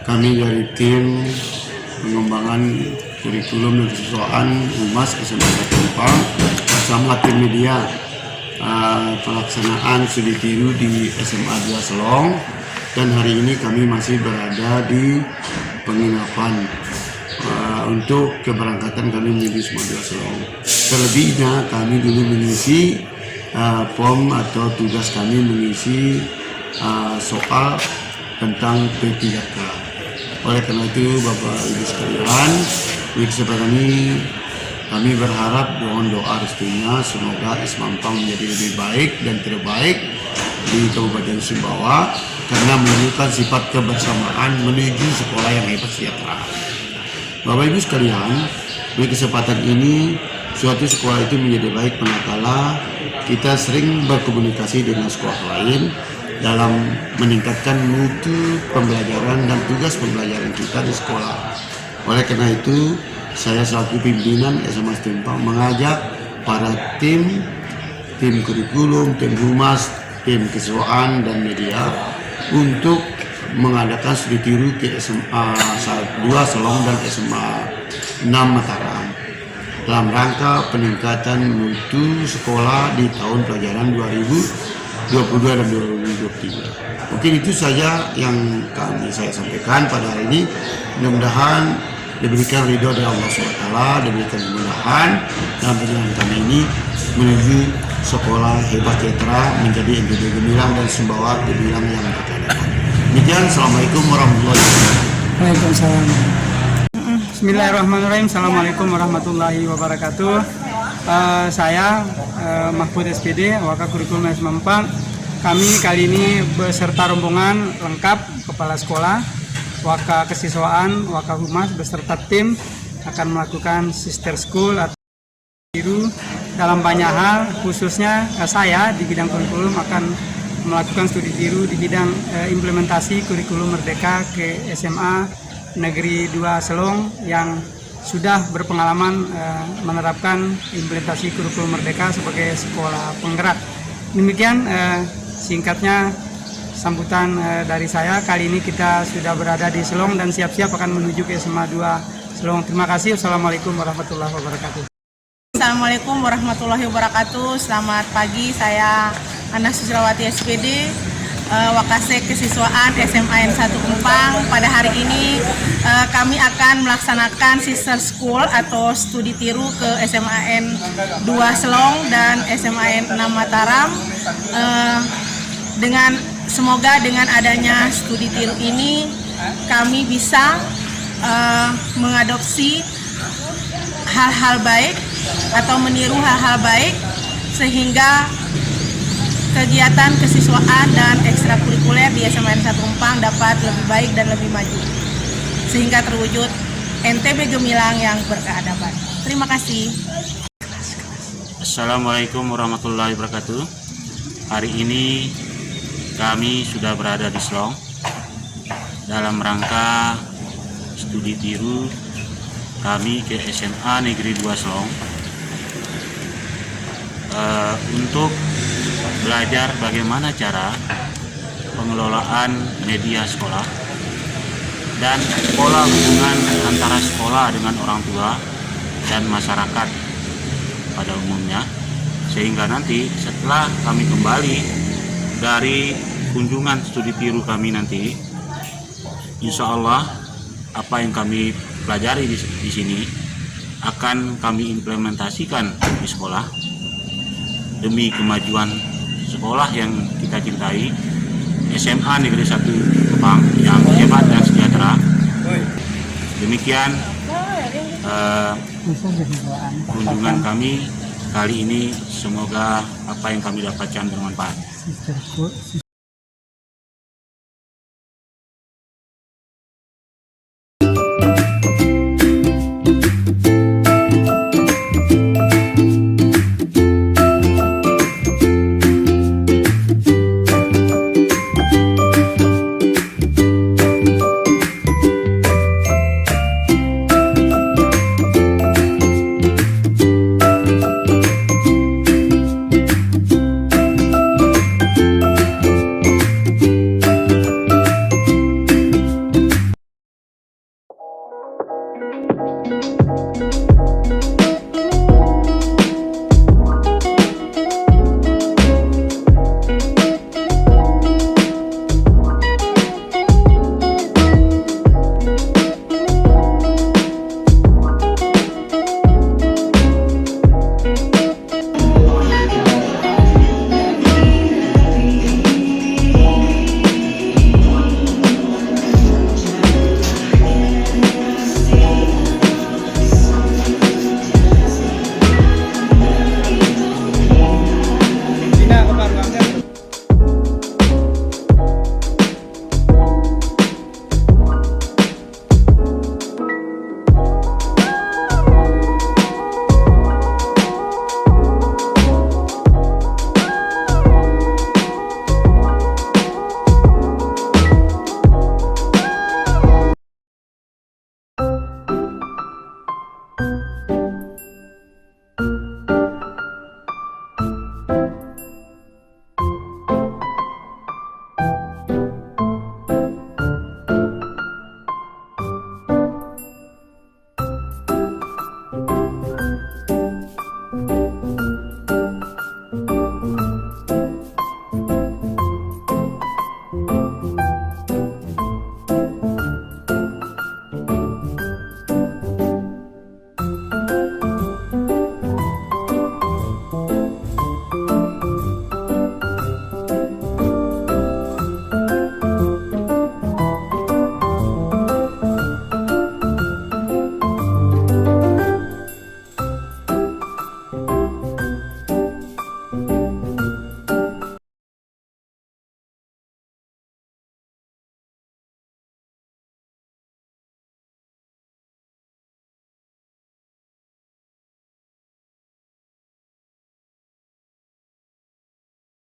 Kami dari tim pengembangan kurikulum dan kesesuaian Humas SMA 1 Empang bersama tim media pelaksanaan studi tiru di SMA 2 Selong, dan hari ini kami masih berada di penginapan untuk keberangkatan kami menuju SMA 2 Selong. Terlebihnya kami dulu mengisi POM atau tugas kami mengisi soal tentang P3K. Oleh karena itu Bapak Ibu sekalian, di kesempatan ini kami berharap mohon doa restunya semoga SMA Empang menjadi lebih baik dan terbaik di Kabupaten Sumbawa karena menunjukkan sifat kebersamaan menuju sekolah yang hebat sejahtera. Bapak Ibu sekalian, di kesempatan ini suatu sekolah itu menjadi baik manakala kita sering berkomunikasi dengan sekolah lain dalam meningkatkan mutu pembelajaran dan tugas pembelajaran kita di sekolah. Oleh karena itu, saya selaku pimpinan SMA 1 Empang mengajak para tim kurikulum, tim humas, tim kesesuaian dan media untuk mengadakan studi tiru ke SMA 2 Selong dan SMA 6 Mataram dalam rangka peningkatan mutu sekolah di tahun pelajaran 2022 dan 2023. Mungkin itu saja yang saya sampaikan pada hari ini. Mudah-mudahan diberikan ridho dari Allah SWT, diberikan kemudahan dalam perjalanan kami ini menuju sekolah hebat sejahtera menjadi NTB gemilang dan Sumbawa gemilang yang berkelanjutan. Demikian, Assalamualaikum warahmatullahi wabarakatuh. Waalaikumsalam. Bismillahirrahmanirrahim. Assalamualaikum warahmatullahi wabarakatuh. Saya Mahfud SPD, Wakil Kurikulum SMA Empang. Kami kali ini beserta rombongan lengkap kepala sekolah, Wakil Kesiswaan, Wakil Humas beserta tim akan melakukan sister school atau tiru dalam banyak hal, khususnya saya di bidang kurikulum akan melakukan studi tiru di bidang implementasi kurikulum Merdeka ke SMA Negeri 2 Selong yang sudah berpengalaman menerapkan implementasi kurikulum Merdeka sebagai sekolah penggerak. Demikian singkatnya sambutan dari saya. Kali ini kita sudah berada di Selong dan siap-siap akan menuju ke SMA 2 Selong. Terima kasih. Assalamualaikum warahmatullahi wabarakatuh. Assalamualaikum warahmatullahi wabarakatuh. Selamat pagi, saya Ana Susrawati SPD, Wakasek Kesiswaan SMA 1 Empang. Pada hari ini kami akan melaksanakan sister school atau studi tiru ke SMA 2 Selong dan SMA 6 Mataram. Semoga dengan adanya studi tiru ini kami bisa mengadopsi hal-hal baik atau meniru hal-hal baik sehingga kegiatan kesiswaan dan ekstrakurikuler di SMA 1 Empang dapat lebih baik dan lebih maju sehingga terwujud NTB gemilang yang berkeadaban. Terima kasih. Assalamualaikum warahmatullahi wabarakatuh. Hari ini kami sudah berada di Selong dalam rangka studi tiru kami ke SMA Negeri 2 Selong untuk belajar bagaimana cara pengelolaan media sekolah dan pola hubungan antara sekolah dengan orang tua dan masyarakat pada umumnya, sehingga nanti setelah kami kembali dari kunjungan studi tiru kami nanti, insya Allah apa yang kami pelajari di sini akan kami implementasikan di sekolah demi kemajuan sekolah yang kita cintai, SMA Negeri 1 Empang yang hebat dan sejahtera. Demikian kunjungan kami kali ini, semoga apa yang kami dapatkan bermanfaat.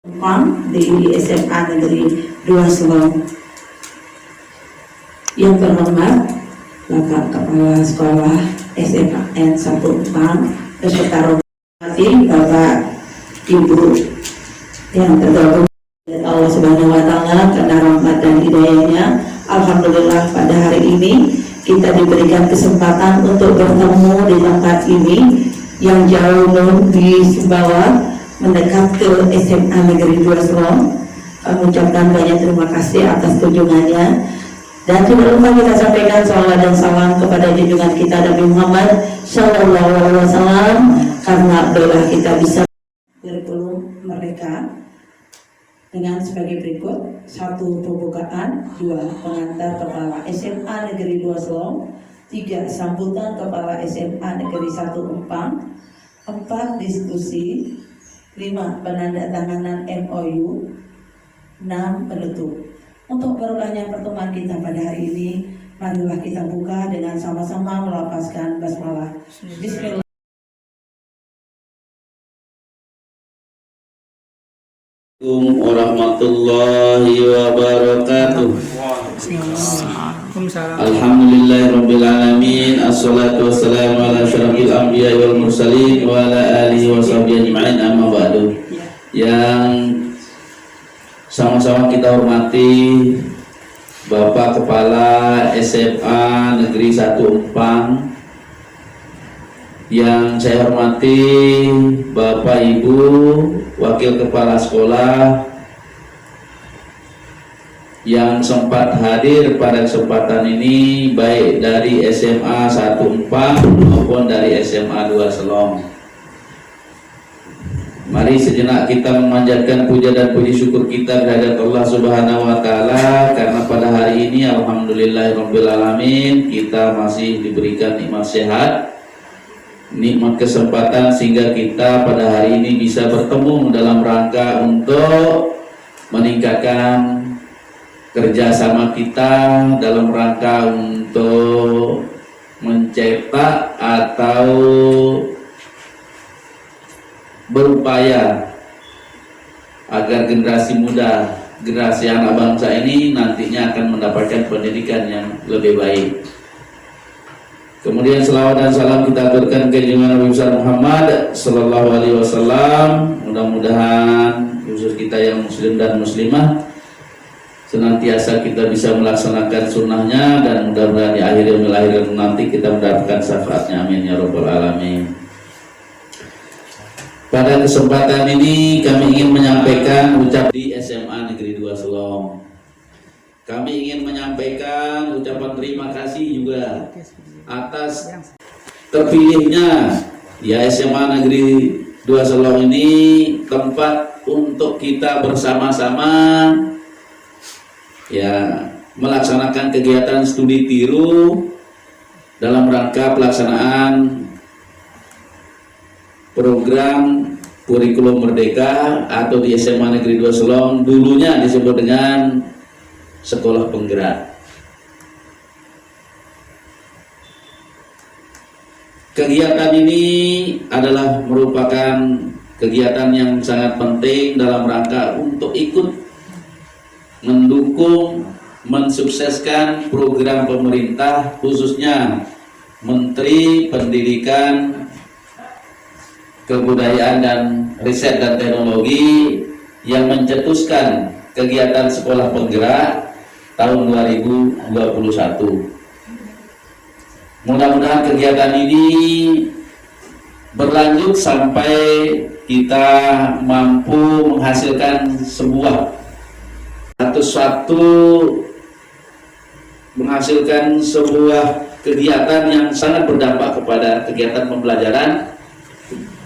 Umpang di SMA Negeri 2 Selong. Yang terhormat Bapak Kepala Sekolah SMA N 1 Umpang beserta rombongan, Bapak Ibu yang tergabung oleh Allah Subhanahu wa Ta'ala karena rahmat dan hidayahnya. Alhamdulillah pada hari ini kita diberikan kesempatan untuk bertemu di tempat ini yang jauh di Sumbawa mendekat ke SMA Negeri 2 Selong. Mengucapkan banyak terima kasih atas kunjungannya, dan tidak lupa kita sampaikan salawat dan salam kepada junjungan kita Nabi Muhammad Sallallahu Alaihi Wasallam, karena doa kita bisa kurikulum mereka dengan sebagai berikut: 1. Pembukaan, 2. Pengantar Kepala SMA Negeri 2 Selong, 3. Sambutan Kepala SMA Negeri 1 Umpang, 4. Diskusi, 5. Penandatanganan MOU, 6. Penutup. Untuk berulangnya pertemuan kita pada hari ini, marilah kita buka dengan sama-sama melafazkan basmalah. Bismillah. Assalamualaikum warahmatullahi wabarakatuh. Alhamdulillahirrabbilalamin. Assalatu wassalamu ala asyrafil anbiya wal mursalin wa ala alihi wa sahbihi ajma'in, amma ba'du. Yang sama-sama kita hormati Bapak Kepala SMA Negeri 1 Umpang, yang saya hormati Bapak Ibu Wakil Kepala Sekolah yang sempat hadir pada kesempatan ini, baik dari SMA 1 Umpang maupun dari SMA 2 Selong. Mari sejenak kita memanjatkan puja dan puji syukur kita kehadirat Allah Subhanahu wa Ta'ala, karena pada hari ini alhamdulillahirabbil alamin kita masih diberikan nikmat sehat, nikmat kesempatan, sehingga kita pada hari ini bisa bertemu dalam rangka untuk meningkatkan kerjasama kita dalam rangka untuk mencetak atau berupaya agar generasi muda, generasi anak bangsa ini nantinya akan mendapatkan pendidikan yang lebih baik. Kemudian selawat dan salam kita aturkan ke junjungan Nabi besar Muhammad Sallallahu Alaihi Wasallam. Mudah-mudahan khusus kita yang muslim dan muslimah senantiasa kita bisa melaksanakan sunnahnya, dan mudah-mudahan di akhir yaumil nanti kita mendapatkan syafaatnya, amin ya rabbal alamin. Pada kesempatan ini kami ingin menyampaikan ucapan di SMA Negeri 2 Selong. Kami ingin menyampaikan ucapan terima kasih juga atas terpilihnya ya SMA Negeri 2 Selong ini tempat untuk kita bersama-sama ya melaksanakan kegiatan studi tiru dalam rangka pelaksanaan program kurikulum merdeka atau di SMA Negeri 2 Selong, dulunya disebut dengan sekolah penggerak. Kegiatan ini adalah merupakan kegiatan yang sangat penting dalam rangka untuk ikut mendukung, mensukseskan program pemerintah, khususnya Menteri Pendidikan, Kebudayaan dan Riset dan Teknologi yang mencetuskan kegiatan sekolah penggerak tahun 2021. Mudah-mudahan kegiatan ini berlanjut sampai kita mampu menghasilkan sebuah kegiatan yang sangat berdampak kepada kegiatan pembelajaran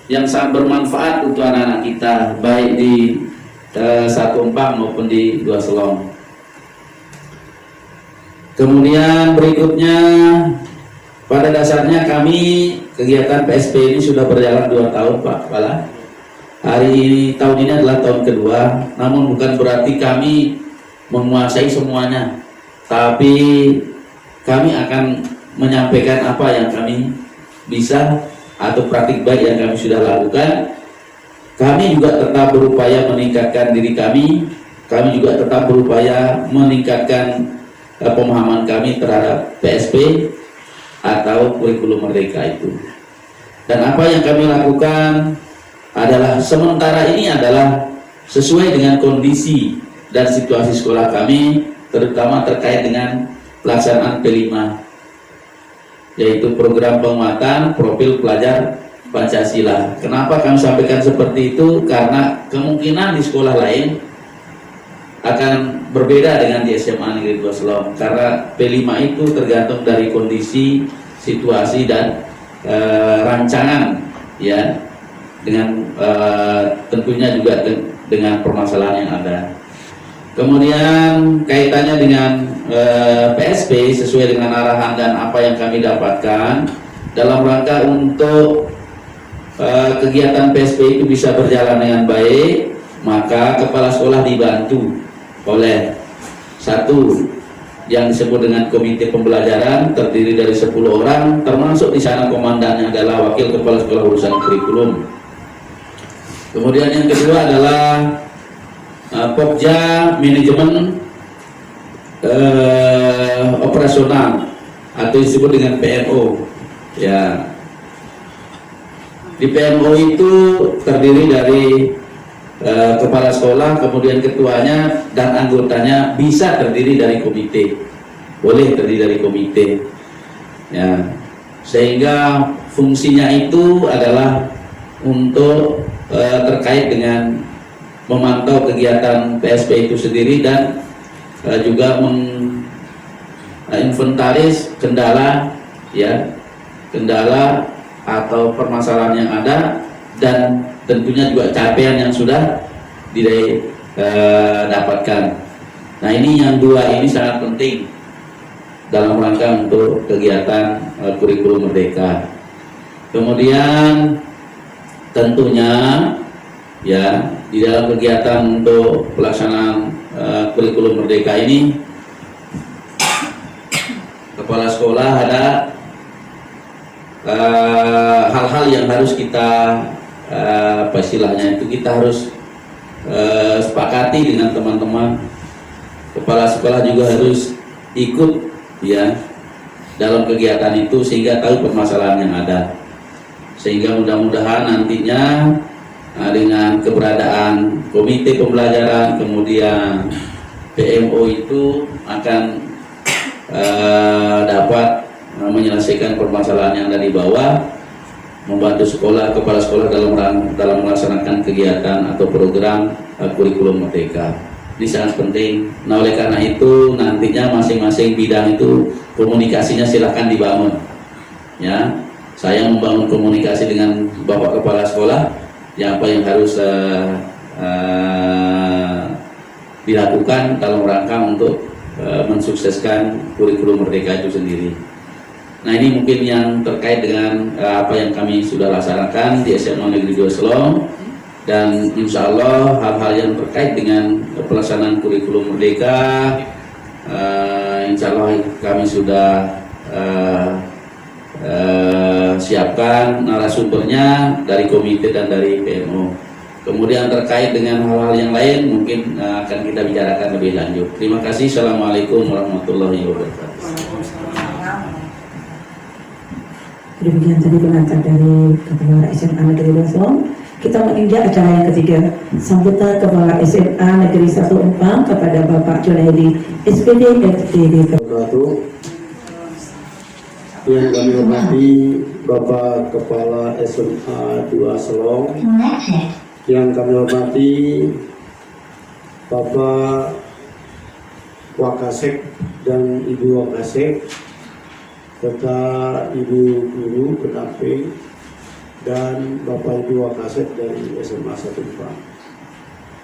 yang sangat bermanfaat untuk anak-anak kita, baik di 1 Umpang maupun di 2 Selong. Kemudian berikutnya, pada dasarnya kami kegiatan PSP ini sudah berjalan 2 tahun Pak Kepala. Tahun ini adalah tahun kedua, namun bukan berarti kami menguasai semuanya, tapi kami akan menyampaikan apa yang kami bisa atau praktik baik yang kami sudah lakukan. kami juga tetap berupaya meningkatkan diri kami juga tetap berupaya meningkatkan pemahaman kami terhadap PSP atau kurikulum merdeka itu. Dan apa yang kami lakukan adalah sementara ini adalah sesuai dengan kondisi dan situasi sekolah kami, terutama terkait dengan pelaksanaan P5, yaitu program penguatan profil pelajar Pancasila. Kenapa kami sampaikan seperti itu? Karena kemungkinan di sekolah lain akan berbeda dengan di SMA Negeri 2 Selong, karena P5 itu tergantung dari kondisi, situasi dan rancangan, ya, dengan tentunya juga dengan permasalahan yang ada. Kemudian kaitannya dengan PSP sesuai dengan arahan dan apa yang kami dapatkan dalam rangka untuk kegiatan PSP itu bisa berjalan dengan baik, maka kepala sekolah dibantu oleh satu yang disebut dengan komite pembelajaran terdiri dari 10 orang, termasuk di sana komandannya adalah wakil kepala sekolah urusan kurikulum. Kemudian yang kedua adalah Pokja manajemen operasional atau disebut dengan PMO, ya. Di PMO itu terdiri dari kepala sekolah, kemudian ketuanya dan anggotanya bisa terdiri dari komite, boleh terdiri dari komite, ya. Sehingga fungsinya itu adalah untuk terkait dengan memantau kegiatan PSP itu sendiri dan juga menginventaris kendala, ya, kendala atau permasalahan yang ada, dan tentunya juga capaian yang sudah didapatkan. Nah, ini yang dua ini sangat penting dalam rangka untuk kegiatan kurikulum merdeka. Kemudian tentunya, ya, di dalam kegiatan untuk pelaksanaan kurikulum merdeka ini, kepala sekolah ada hal-hal yang harus kita istilahnya itu kita harus sepakati dengan teman-teman. Kepala sekolah juga harus ikut, ya, dalam kegiatan itu sehingga tahu permasalahan yang ada, sehingga mudah-mudahan nantinya dengan keberadaan komite pembelajaran kemudian PMO itu akan dapat menyelesaikan permasalahan yang ada di bawah, membantu sekolah, kepala sekolah dalam melaksanakan kegiatan atau program kurikulum merdeka. Ini sangat penting. Nah, oleh karena itu nantinya masing-masing bidang itu komunikasinya silahkan dibangun, ya. Saya membangun komunikasi dengan Bapak Kepala Sekolah, ya, apa yang harus dilakukan dalam rangka untuk mensukseskan kurikulum merdeka itu sendiri. Nah, ini mungkin yang terkait dengan apa yang kami sudah laksanakan di SMA Negeri 2 Selong, dan insya Allah hal-hal yang terkait dengan pelaksanaan kurikulum merdeka insya Allah kami sudah siapkan narasumbernya dari komite dan dari PMO. Kemudian terkait dengan hal-hal yang lain mungkin akan kita bicarakan lebih lanjut. Terima kasih. Assalamualaikum warahmatullahi wabarakatuh. Demikian tadi pengantar dari Kepala SMA Negeri 2 Selong. Kita menginjak acara yang ketiga, sambutan Kepala SMA Negeri 1 Empang kepada Bapak Junaidi SPD FTD. Yang kami hormati Bapak Kepala SMA 2 Selong, yang kami hormati Bapak Wakasek dan Ibu Wakasek, serta Ibu Guru pendamping dan Bapak Ibu Wakasek dari SMA 1 Empang.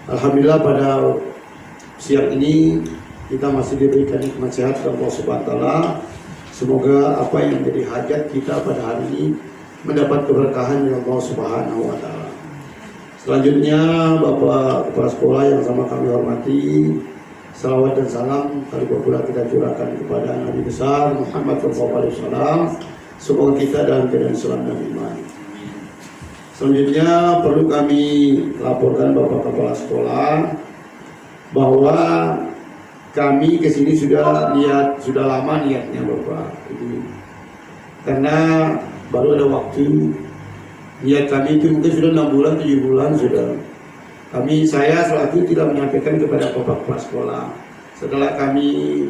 Alhamdulillah pada siang ini kita masih diberikan nikmat sehat dari Allah Subhanahu wa Ta'ala. Semoga apa yang menjadi hajat kita pada hari ini mendapat keberkahan dari Allah Subhanahu wa Ta'ala. Selanjutnya Bapak Kepala Sekolah yang sama kami hormati, salawat dan salam kali pula kita curahkan kepada Nabi besar Muhammad SAW. Semoga kita dalam keadaan selamat dan iman. Selanjutnya perlu kami laporkan Bapak Kepala Sekolah bahwa kami kesini sudah lama niatnya Bapak Ibu. Karena baru ada waktu, niat kami itu mungkin sudah 6 bulan, 7 bulan sudah. Saya selaku tidak menyampaikan kepada Bapak Kepala Sekolah. Setelah kami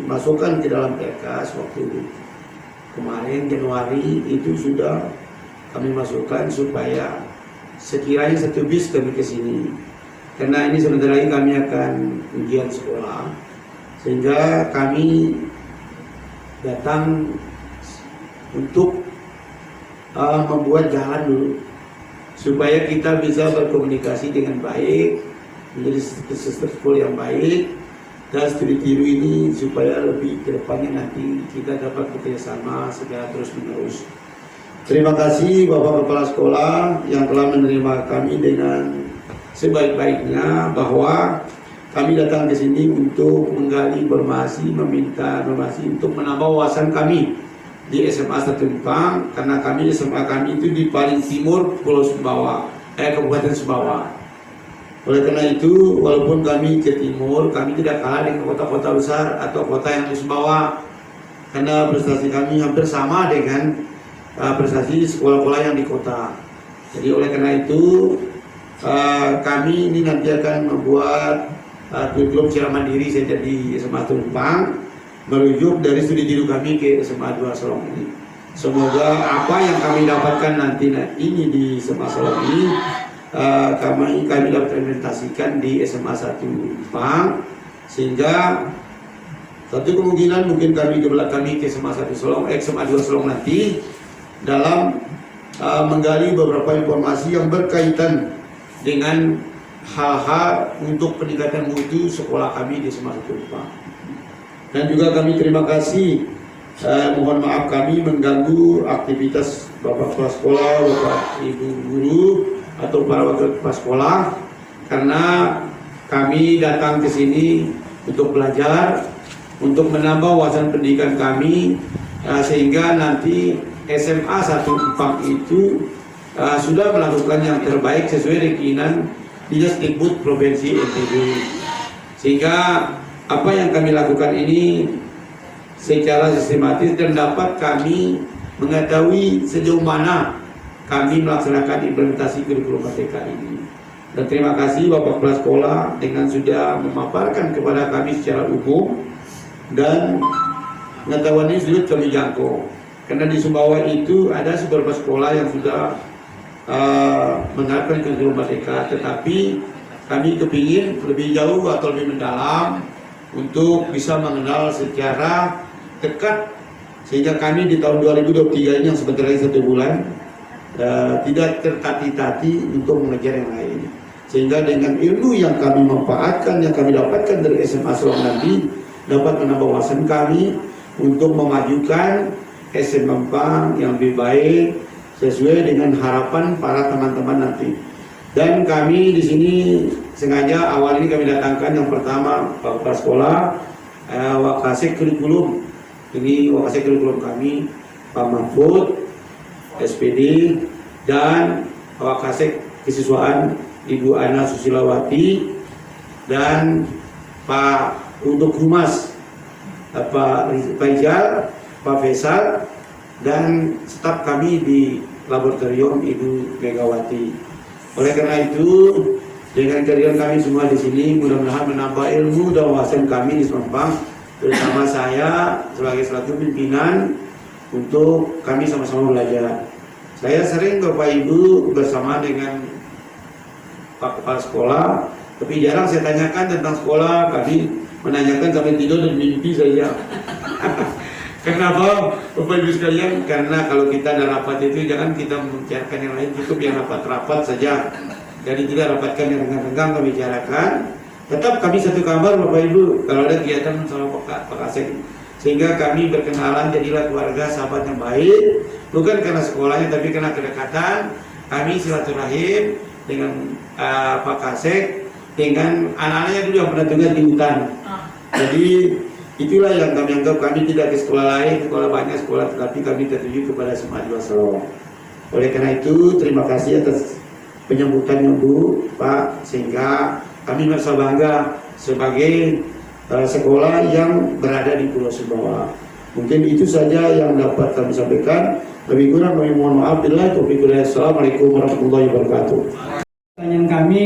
masukkan ke dalam PKS waktu kemarin Januari itu sudah kami masukkan supaya sekiranya 1 bis kami ke sini. Karena ini sebentar lagi kami akan ujian sekolah, sehingga kami datang untuk membuat jalan dulu supaya kita bisa berkomunikasi dengan baik, menjadi sistem sekolah yang baik, dan studi tiru ini supaya lebih ke depannya nanti kita dapat bekerjasama secara terus menerus. Terima kasih Bapak Kepala Sekolah yang telah menerima kami dengan sebaik-baiknya, bahwa kami datang ke sini untuk menggali informasi, meminta informasi untuk menambah wawasan kami di SMA 1 Empang, karena kami SMA kami itu di paling timur Pulau Sumbawa, Kabupaten Sumbawa. Oleh karena itu, walaupun kami ke timur, kami tidak kalah dengan kota-kota besar atau kota yang di Sumbawa, karena prestasi kami hampir sama dengan prestasi sekolah-sekolah yang di kota. Jadi oleh karena itu kami ini nanti akan membuat kurikulum secara mandiri saja di SMA Tumpang, merujuk dari studi tiru kami ke SMA 2 Solong ini. Semoga apa yang kami dapatkan nanti ini di SMA Solong ini kami dapat implementasikan di SMA 1 Tumpang, sehingga satu kemungkinan mungkin kami ke SMA 1 Solong, SMA 2 Solong nanti dalam menggali beberapa informasi yang berkaitan dengan hal-hal untuk peningkatan mutu sekolah kami di SMA 1 Tumpang. Dan juga kami terima kasih, mohon maaf kami mengganggu aktivitas Bapak Kepala Sekolah, Bapak Ibu Guru atau para wakil kepala sekolah, karena kami datang ke sini untuk belajar, untuk menambah wawasan pendidikan kami, sehingga nanti SMA 1 Empang itu sudah melakukan yang terbaik sesuai dengan keinginan Dinas Dikbud Provinsi NTB. Sehingga apa yang kami lakukan ini secara sistematis dan dapat kami mengetahui sejauh mana kami melaksanakan implementasi kurikulum Merdeka ini. Dan terima kasih Bapak Kepala Sekolah dengan sudah memaparkan kepada kami secara umum, dan pengetahuan ini sudah kami jangkau. Karena di Sumbawa itu ada beberapa sekolah yang sudah menerapkan kurikulum Merdeka, tetapi kami kepingin lebih jauh atau lebih mendalam untuk bisa mengenal secara dekat, sehingga kami di tahun 2023 ini yang sebentar lagi 1 bulan tidak tertati-tati untuk mengejar yang lain, sehingga dengan ilmu yang kami manfaatkan, yang kami dapatkan dari SMA Solong nanti dapat menambah wawasan kami untuk memajukan SMA Empang yang lebih baik sesuai dengan harapan para teman-teman nanti. Dan kami di sini sengaja awal ini kami datangkan yang pertama Pak Kepala Sekolah, Wakasek Kurikulum. Ini Wakasek Kurikulum kami Pak Mahfud, SPD, dan Wakasek Kesiswaan Ibu Ana Susilawati, dan Pak untuk Humas Pak Rizal, Pak Faisal, dan staf kami di laboratorium Ibu Megawati. Oleh karena itu, dengan kehadiran kami semua di sini, mudah-mudahan menambah ilmu dan wawasan kami di Sempang, terutama saya sebagai selaku pimpinan, untuk kami sama-sama belajar. Saya sering Bapak Ibu bersama dengan Pak Kepala Sekolah, tapi jarang saya tanyakan tentang sekolah. Kami menanyakan sampai tidur dan mimpi saja. Kenapa Bapak Ibu sekalian? Karena kalau kita ada rapat itu jangan kita membicarakan yang lain, cukup yang rapat-rapat saja. Jadi tidak rapatkan yang renggang-renggang kami bicarakan. Tetap kami satu kamar Bapak Ibu kalau ada kegiatan sama Pak Kasek. Sehingga kami berkenalan, jadilah keluarga sahabat yang baik. Bukan karena sekolahnya tapi karena kedekatan. Kami silaturahim dengan Pak Kasek, dengan anak-anaknya dulu yang pernah tugas di hutan. Jadi itulah yang kami anggap, kami tidak ke sekolah lain, sekolah banyak sekolah, tetapi kami tertuju kepada SMA 2 Solong. Oleh karena itu, terima kasih atas penyambutannya Bu, Pak, sehingga kami merasa bangga sebagai sekolah yang berada di Pulau Sumbawa. Mungkin itu saja yang dapat kami sampaikan. Lebih kurang kami mohon maaf. Assalamualaikum warahmatullahi wabarakatuh. Pertanyaan kami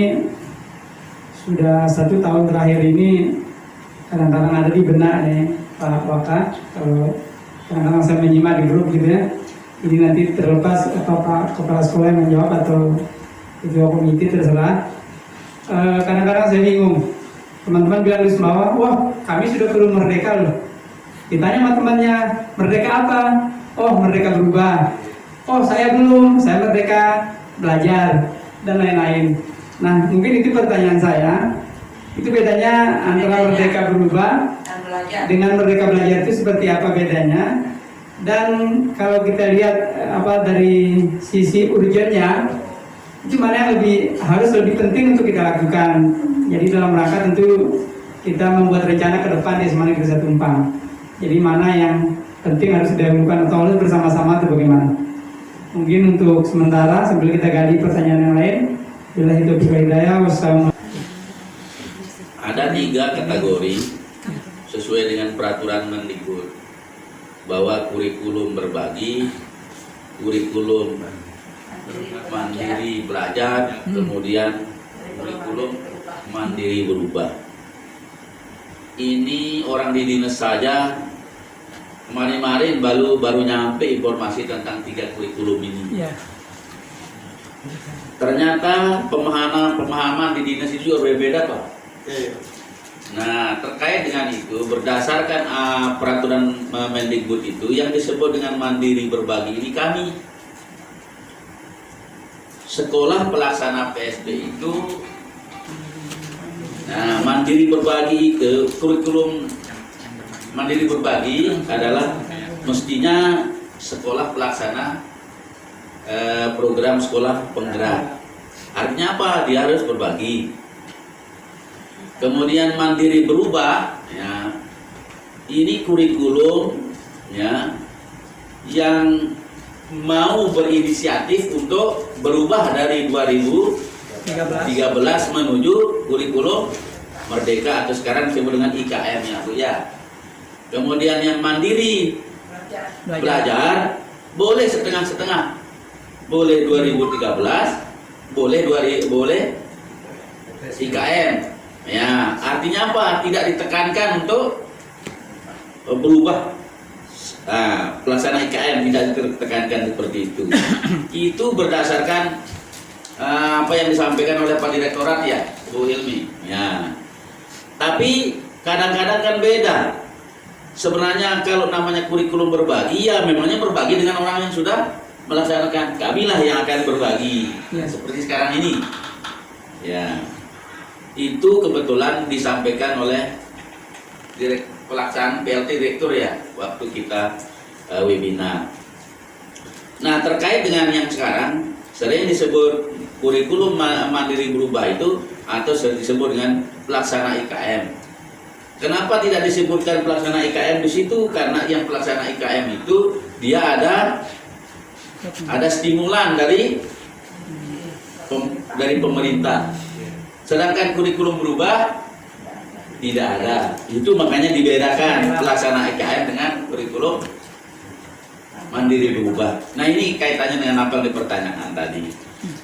sudah 1 tahun terakhir ini kadang-kadang ada di benak nih Pak Waka. Kalau kadang-kadang saya menyimak di grup gitu ya. Ini nanti terlepas Pak Kepala Sekolah yang menjawab atau ketua komite terserah. Kadang-kadang saya bingung. Teman-teman bilang di Sumbawa, wah kami sudah belum merdeka loh. Ditanya sama temannya, merdeka apa? Oh merdeka berubah. Oh saya belum, saya merdeka belajar dan lain-lain. Nah mungkin itu pertanyaan saya. Itu bedanya antara merdeka berubah dengan merdeka belajar itu seperti apa bedanya? Dan kalau kita lihat dari sisi urgennya, itu mana yang harus lebih penting untuk kita lakukan. Jadi dalam rangka tentu kita membuat rencana ke depan di SMA Negeri 1 Empang. Jadi mana yang penting harus didahulukan atau harus bersama-sama atau bagaimana? Mungkin untuk sementara sambil kita gali pertanyaan yang lain. Bila itu hidayah, wassalamualaikum. Ada 3 kategori sesuai dengan peraturan Mendikbud bahwa kurikulum berbagi, kurikulum mandiri belajar, kemudian kurikulum mandiri berubah. Ini orang di dinas saja kemarin baru nyampe informasi tentang 3 kurikulum ini. Ternyata pemahaman di dinas itu juga berbeda Pak. Nah terkait dengan itu berdasarkan peraturan Mendikbud itu yang disebut dengan mandiri berbagi ini kami sekolah pelaksana PSB itu mandiri berbagi ke kurikulum mandiri berbagi adalah mestinya sekolah pelaksana program sekolah penggerak. Artinya apa? Dia harus berbagi. Kemudian mandiri berubah, ya, ini kurikulum ya yang mau berinisiatif untuk berubah dari 2013 menuju kurikulum merdeka atau sekarang disebut dengan IKM ya Bu ya. Kemudian yang mandiri belajar boleh setengah-setengah, boleh 2013, boleh IKM. Ya, artinya apa? Tidak ditekankan untuk berubah. Pelaksana IKM tidak ditekankan seperti itu. Itu berdasarkan apa yang disampaikan oleh Pak Direktorat ya, Bu Hilmi. Ya. Tapi kadang-kadang kan beda. Sebenarnya kalau namanya kurikulum berbagi, ya memangnya berbagi dengan orang yang sudah melaksanakan. Kamilah yang akan berbagi. Ya. Seperti sekarang ini. Ya. Itu kebetulan disampaikan oleh pelaksanaan PLT Direktur ya waktu kita webinar. Nah terkait dengan yang sekarang sering disebut kurikulum mandiri berubah itu atau disebut dengan pelaksana IKM. Kenapa tidak disebutkan pelaksana IKM di situ? Karena yang pelaksana IKM itu dia ada stimulan dari pemerintah. Sedangkan kurikulum berubah tidak ada. Itu makanya dibedakan pelaksana IKM dengan kurikulum mandiri berubah. Nah ini kaitannya dengan apa yang dipertanyakan tadi.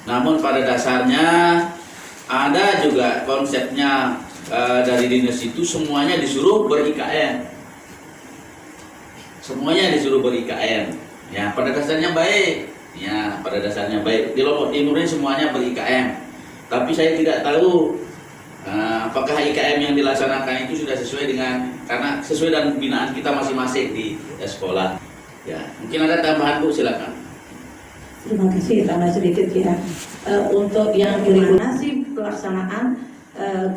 Namun pada dasarnya ada juga konsepnya dari dinas itu semuanya disuruh ber-IKM. Semuanya disuruh ber-IKM. Ya pada dasarnya baik. Ya pada dasarnya baik. Di Lombok Timur ini semuanya ber-IKM. Tapi saya tidak tahu apakah IKM yang dilaksanakan itu sudah sesuai dengan, karena sesuai dengan pembinaan kita masing-masing di sekolah. Ya, mungkin ada tambahan Bu, silakan. Terima kasih, tambah sedikit ya. Untuk yang kurikulasi pelaksanaan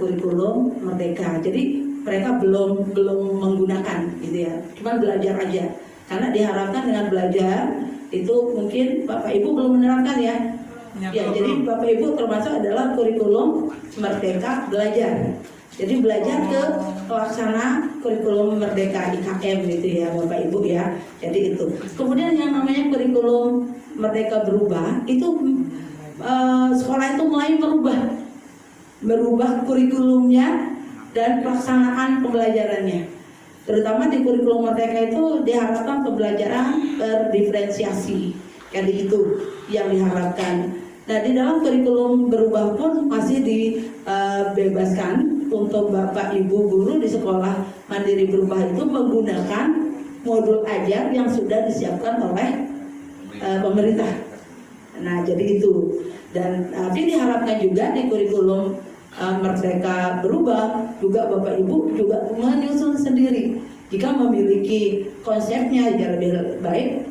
kurikulum merdeka. Jadi mereka belum menggunakan gitu ya. Cuma belajar aja. Karena diharapkan dengan belajar itu mungkin Bapak Ibu belum menerapkan ya. Ya, jadi Bapak Ibu termasuk adalah kurikulum merdeka belajar. Jadi belajar ke pelaksana kurikulum merdeka IKM gitu ya Bapak Ibu ya. Jadi itu. Kemudian yang namanya kurikulum merdeka berubah itu sekolah itu mulai merubah kurikulumnya dan pelaksanaan pembelajarannya. Terutama di kurikulum Merdeka itu diharapkan pembelajaran berdiferensiasi, jadi itu yang diharapkan. Nah, di dalam kurikulum berubah pun masih dibebaskan untuk Bapak Ibu guru di sekolah mandiri berubah itu menggunakan modul ajar yang sudah disiapkan oleh pemerintah. Nah, jadi itu. Dan tapi diharapkan juga di kurikulum Merdeka berubah juga Bapak Ibu juga menyusun sendiri. Jika memiliki konsepnya ya lebih baik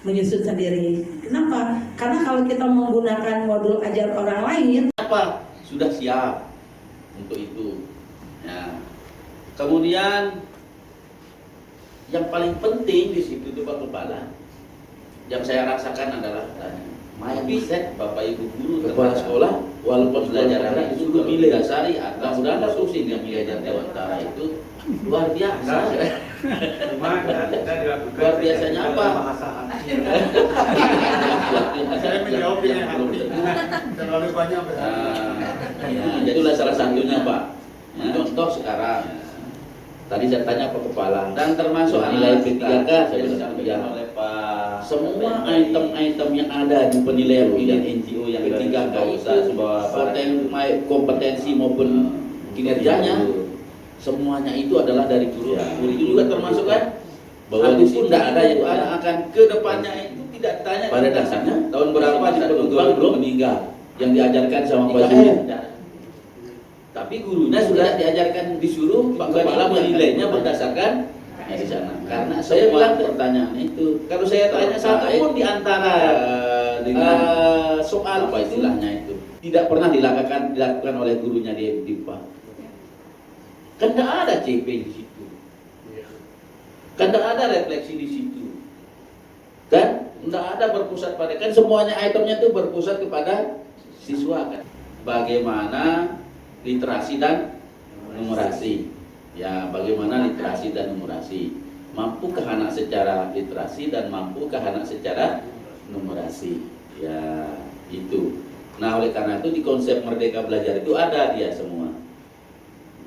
menyusun sendiri. Kenapa? Karena kalau kita menggunakan modul ajar orang lain, apa sudah siap untuk itu. Ya. Kemudian yang paling penting di situ itu Pak Kepala, yang saya rasakan adalah mindset Bapak Ibu guru kepala sekolah, walaupun pembelajaran itu juga didasari atas fungsi yang belajar Dewantara itu luar biasa. Luar biasanya apa? Saya menjawab yang terlalu banyak. Itulah salah satunya Pak. Contoh sekarang. Tadi saya tanya Pak Kepala dan termasuk nilai P3K saya bilang oleh Pak, semua item-item yang ada di penilaian NGO yang P3K kompetensi maupun kinerjanya semuanya itu adalah dari guru. Itu juga termasuk kan bahwa itu pun tidak ada yang akan ke depannya itu tidak ditanya pada dasarnya tahun berapa di Penumpang belum meninggal yang diajarkan sama Pak Guru. Tapi gurunya sudah diajarkan, disuruh Pak Kepala menilainya berdasarkan di sana. Karena saya bilang pertanyaan itu, kalau saya tanya satu pun di antara soal apa istilahnya itu tidak pernah dilakukan oleh gurunya di MDIPA. Kan tidak ada CP di situ, kan tidak ada refleksi di situ, kan tidak ada berpusat pada, kan semuanya itemnya itu berpusat kepada siswa kan. Bagaimana literasi dan numerasi, ya bagaimana literasi dan numerasi, mampukah anak secara literasi dan mampukah anak secara numerasi, ya itu. Nah oleh karena itu di konsep Merdeka Belajar itu ada dia semua.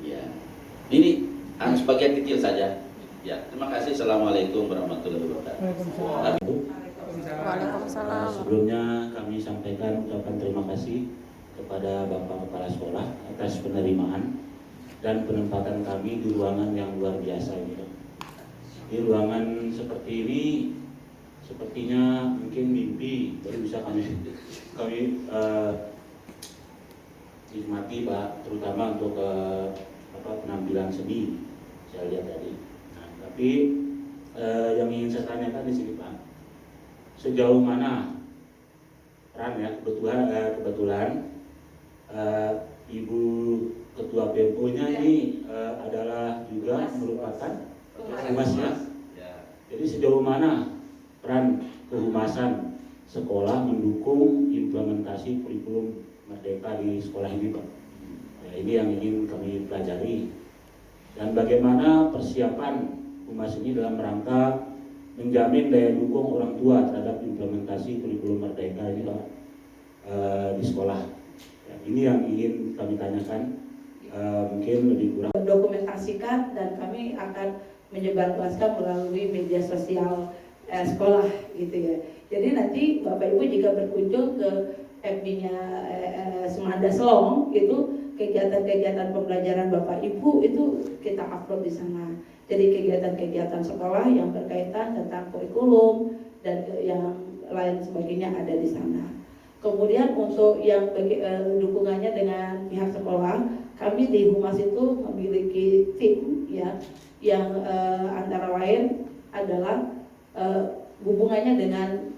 Ya ini sebagian kecil saja. Ya terima kasih. Assalamualaikum warahmatullahi wabarakatuh. Waalaikumsalam. Sebelumnya kami sampaikan ucapan terima kasih kepada Bapak Kepala Sekolah atas penerimaan dan penempatan kami di ruangan yang luar biasa ini. Di ruangan seperti ini sepertinya mungkin mimpi baru bisa kami nikmati Pak, terutama untuk penampilan seni saya lihat tadi. Nah, tapi yang ingin saya tanyakan di sini Pak, sejauh mana peran ya kebetulan Ibu Ketua PMO-nya ini adalah juga merupakan humasnya. Jadi sejauh mana peran kehumasan sekolah mendukung implementasi kurikulum Merdeka di sekolah ini Pak? Ya, ini yang ingin kami pelajari. Dan bagaimana persiapan humas ini dalam rangka menjamin daya dukung orang tua terhadap implementasi kurikulum Merdeka ini Pak di sekolah. Ini yang ingin kami tanyakan, mungkin lebih kurang dokumentasikan dan kami akan menyebarluaskan melalui media sosial sekolah gitu ya. Jadi nanti Bapak Ibu jika berkunjung ke FB-nya Semada Selong itu kegiatan-kegiatan pembelajaran Bapak Ibu itu kita upload di sana. Jadi kegiatan-kegiatan sekolah yang berkaitan tentang kurikulum dan yang lain sebagainya ada di sana. Kemudian untuk yang dukungannya dengan pihak sekolah, kami di Humas itu memiliki tim ya yang antara lain adalah hubungannya dengan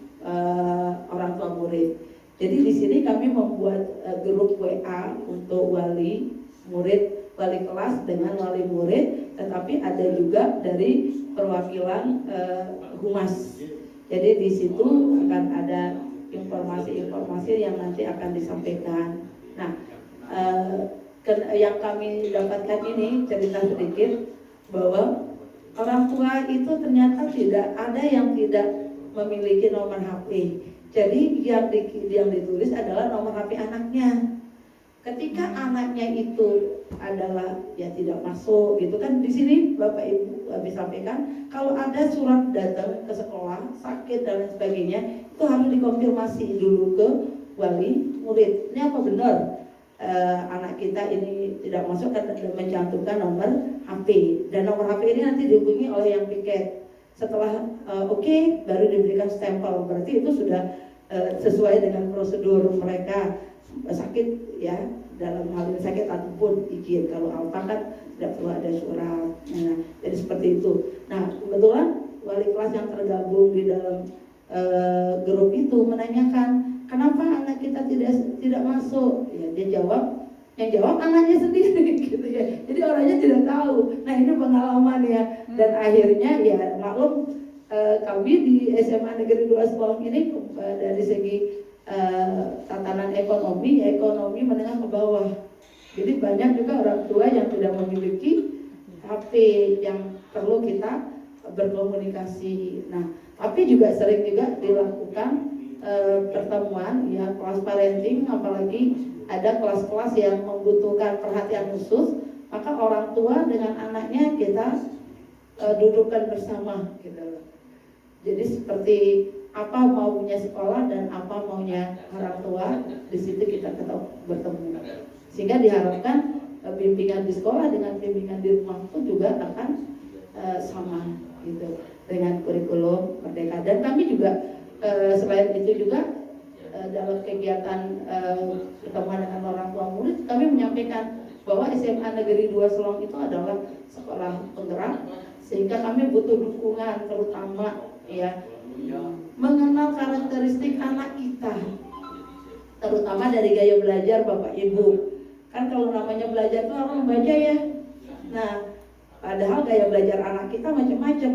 orang tua murid. Jadi di sini kami membuat grup WA untuk wali murid, wali kelas dengan wali murid, tetapi ada juga dari perwakilan Humas. Jadi di situ akan ada informasi-informasi yang nanti akan disampaikan. Nah, yang kami dapatkan ini cerita sedikit bahwa orang tua itu ternyata tidak ada yang tidak memiliki nomor HP. Jadi yang ditulis adalah nomor HP anaknya. Ketika anaknya itu adalah ya tidak masuk gitu kan, di sini Bapak Ibu habis sampaikan kalau ada surat datang ke sekolah sakit dan lain sebagainya itu harus dikonfirmasi dulu ke wali murid. Ini apa benar anak kita ini tidak masuk kan, mencantumkan nomor HP, dan nomor HP ini nanti dihubungi oleh yang piket. Setelah oke, baru diberikan stempel, berarti itu sudah sesuai dengan prosedur mereka. Sakit ya, dalam hal ini sakit ataupun izin. Kalau alta kan tidak perlu ada surat. Nah, jadi seperti itu. Nah, kebetulan wali kelas yang tergabung di dalam grup itu menanyakan kenapa anak kita tidak masuk. Ya, dia jawab, yang jawab anaknya sendiri gitu ya. Jadi orangnya tidak tahu. Nah, ini pengalaman ya. Dan akhirnya ya maklum, kami di SMA Negeri 2 Selong ini dari segi tatanan ekonomi menengah ke bawah. Jadi banyak juga orang tua yang tidak memiliki HP yang perlu kita berkomunikasi. Nah, tapi juga sering juga dilakukan pertemuan ya, kelas parenting, apalagi ada kelas-kelas yang membutuhkan perhatian khusus, maka orang tua dengan anaknya kita dudukkan bersama gitu. Jadi seperti apa maunya sekolah dan apa maunya orang tua, di situ kita bertemu. Sehingga diharapkan bimbingan di sekolah dengan bimbingan di rumah itu juga akan sama gitu dengan kurikulum Merdeka. Dan kami juga selain itu juga dalam kegiatan pertemuan dengan orang tua murid, kami menyampaikan bahwa SMA Negeri 2 Selong itu adalah sekolah penggerak, sehingga kami butuh dukungan terutama ya mengenal karakteristik anak kita, terutama dari gaya belajar Bapak Ibu. Kan kalau namanya belajar itu harus membaca ya. Nah, padahal gaya belajar anak kita macam-macam.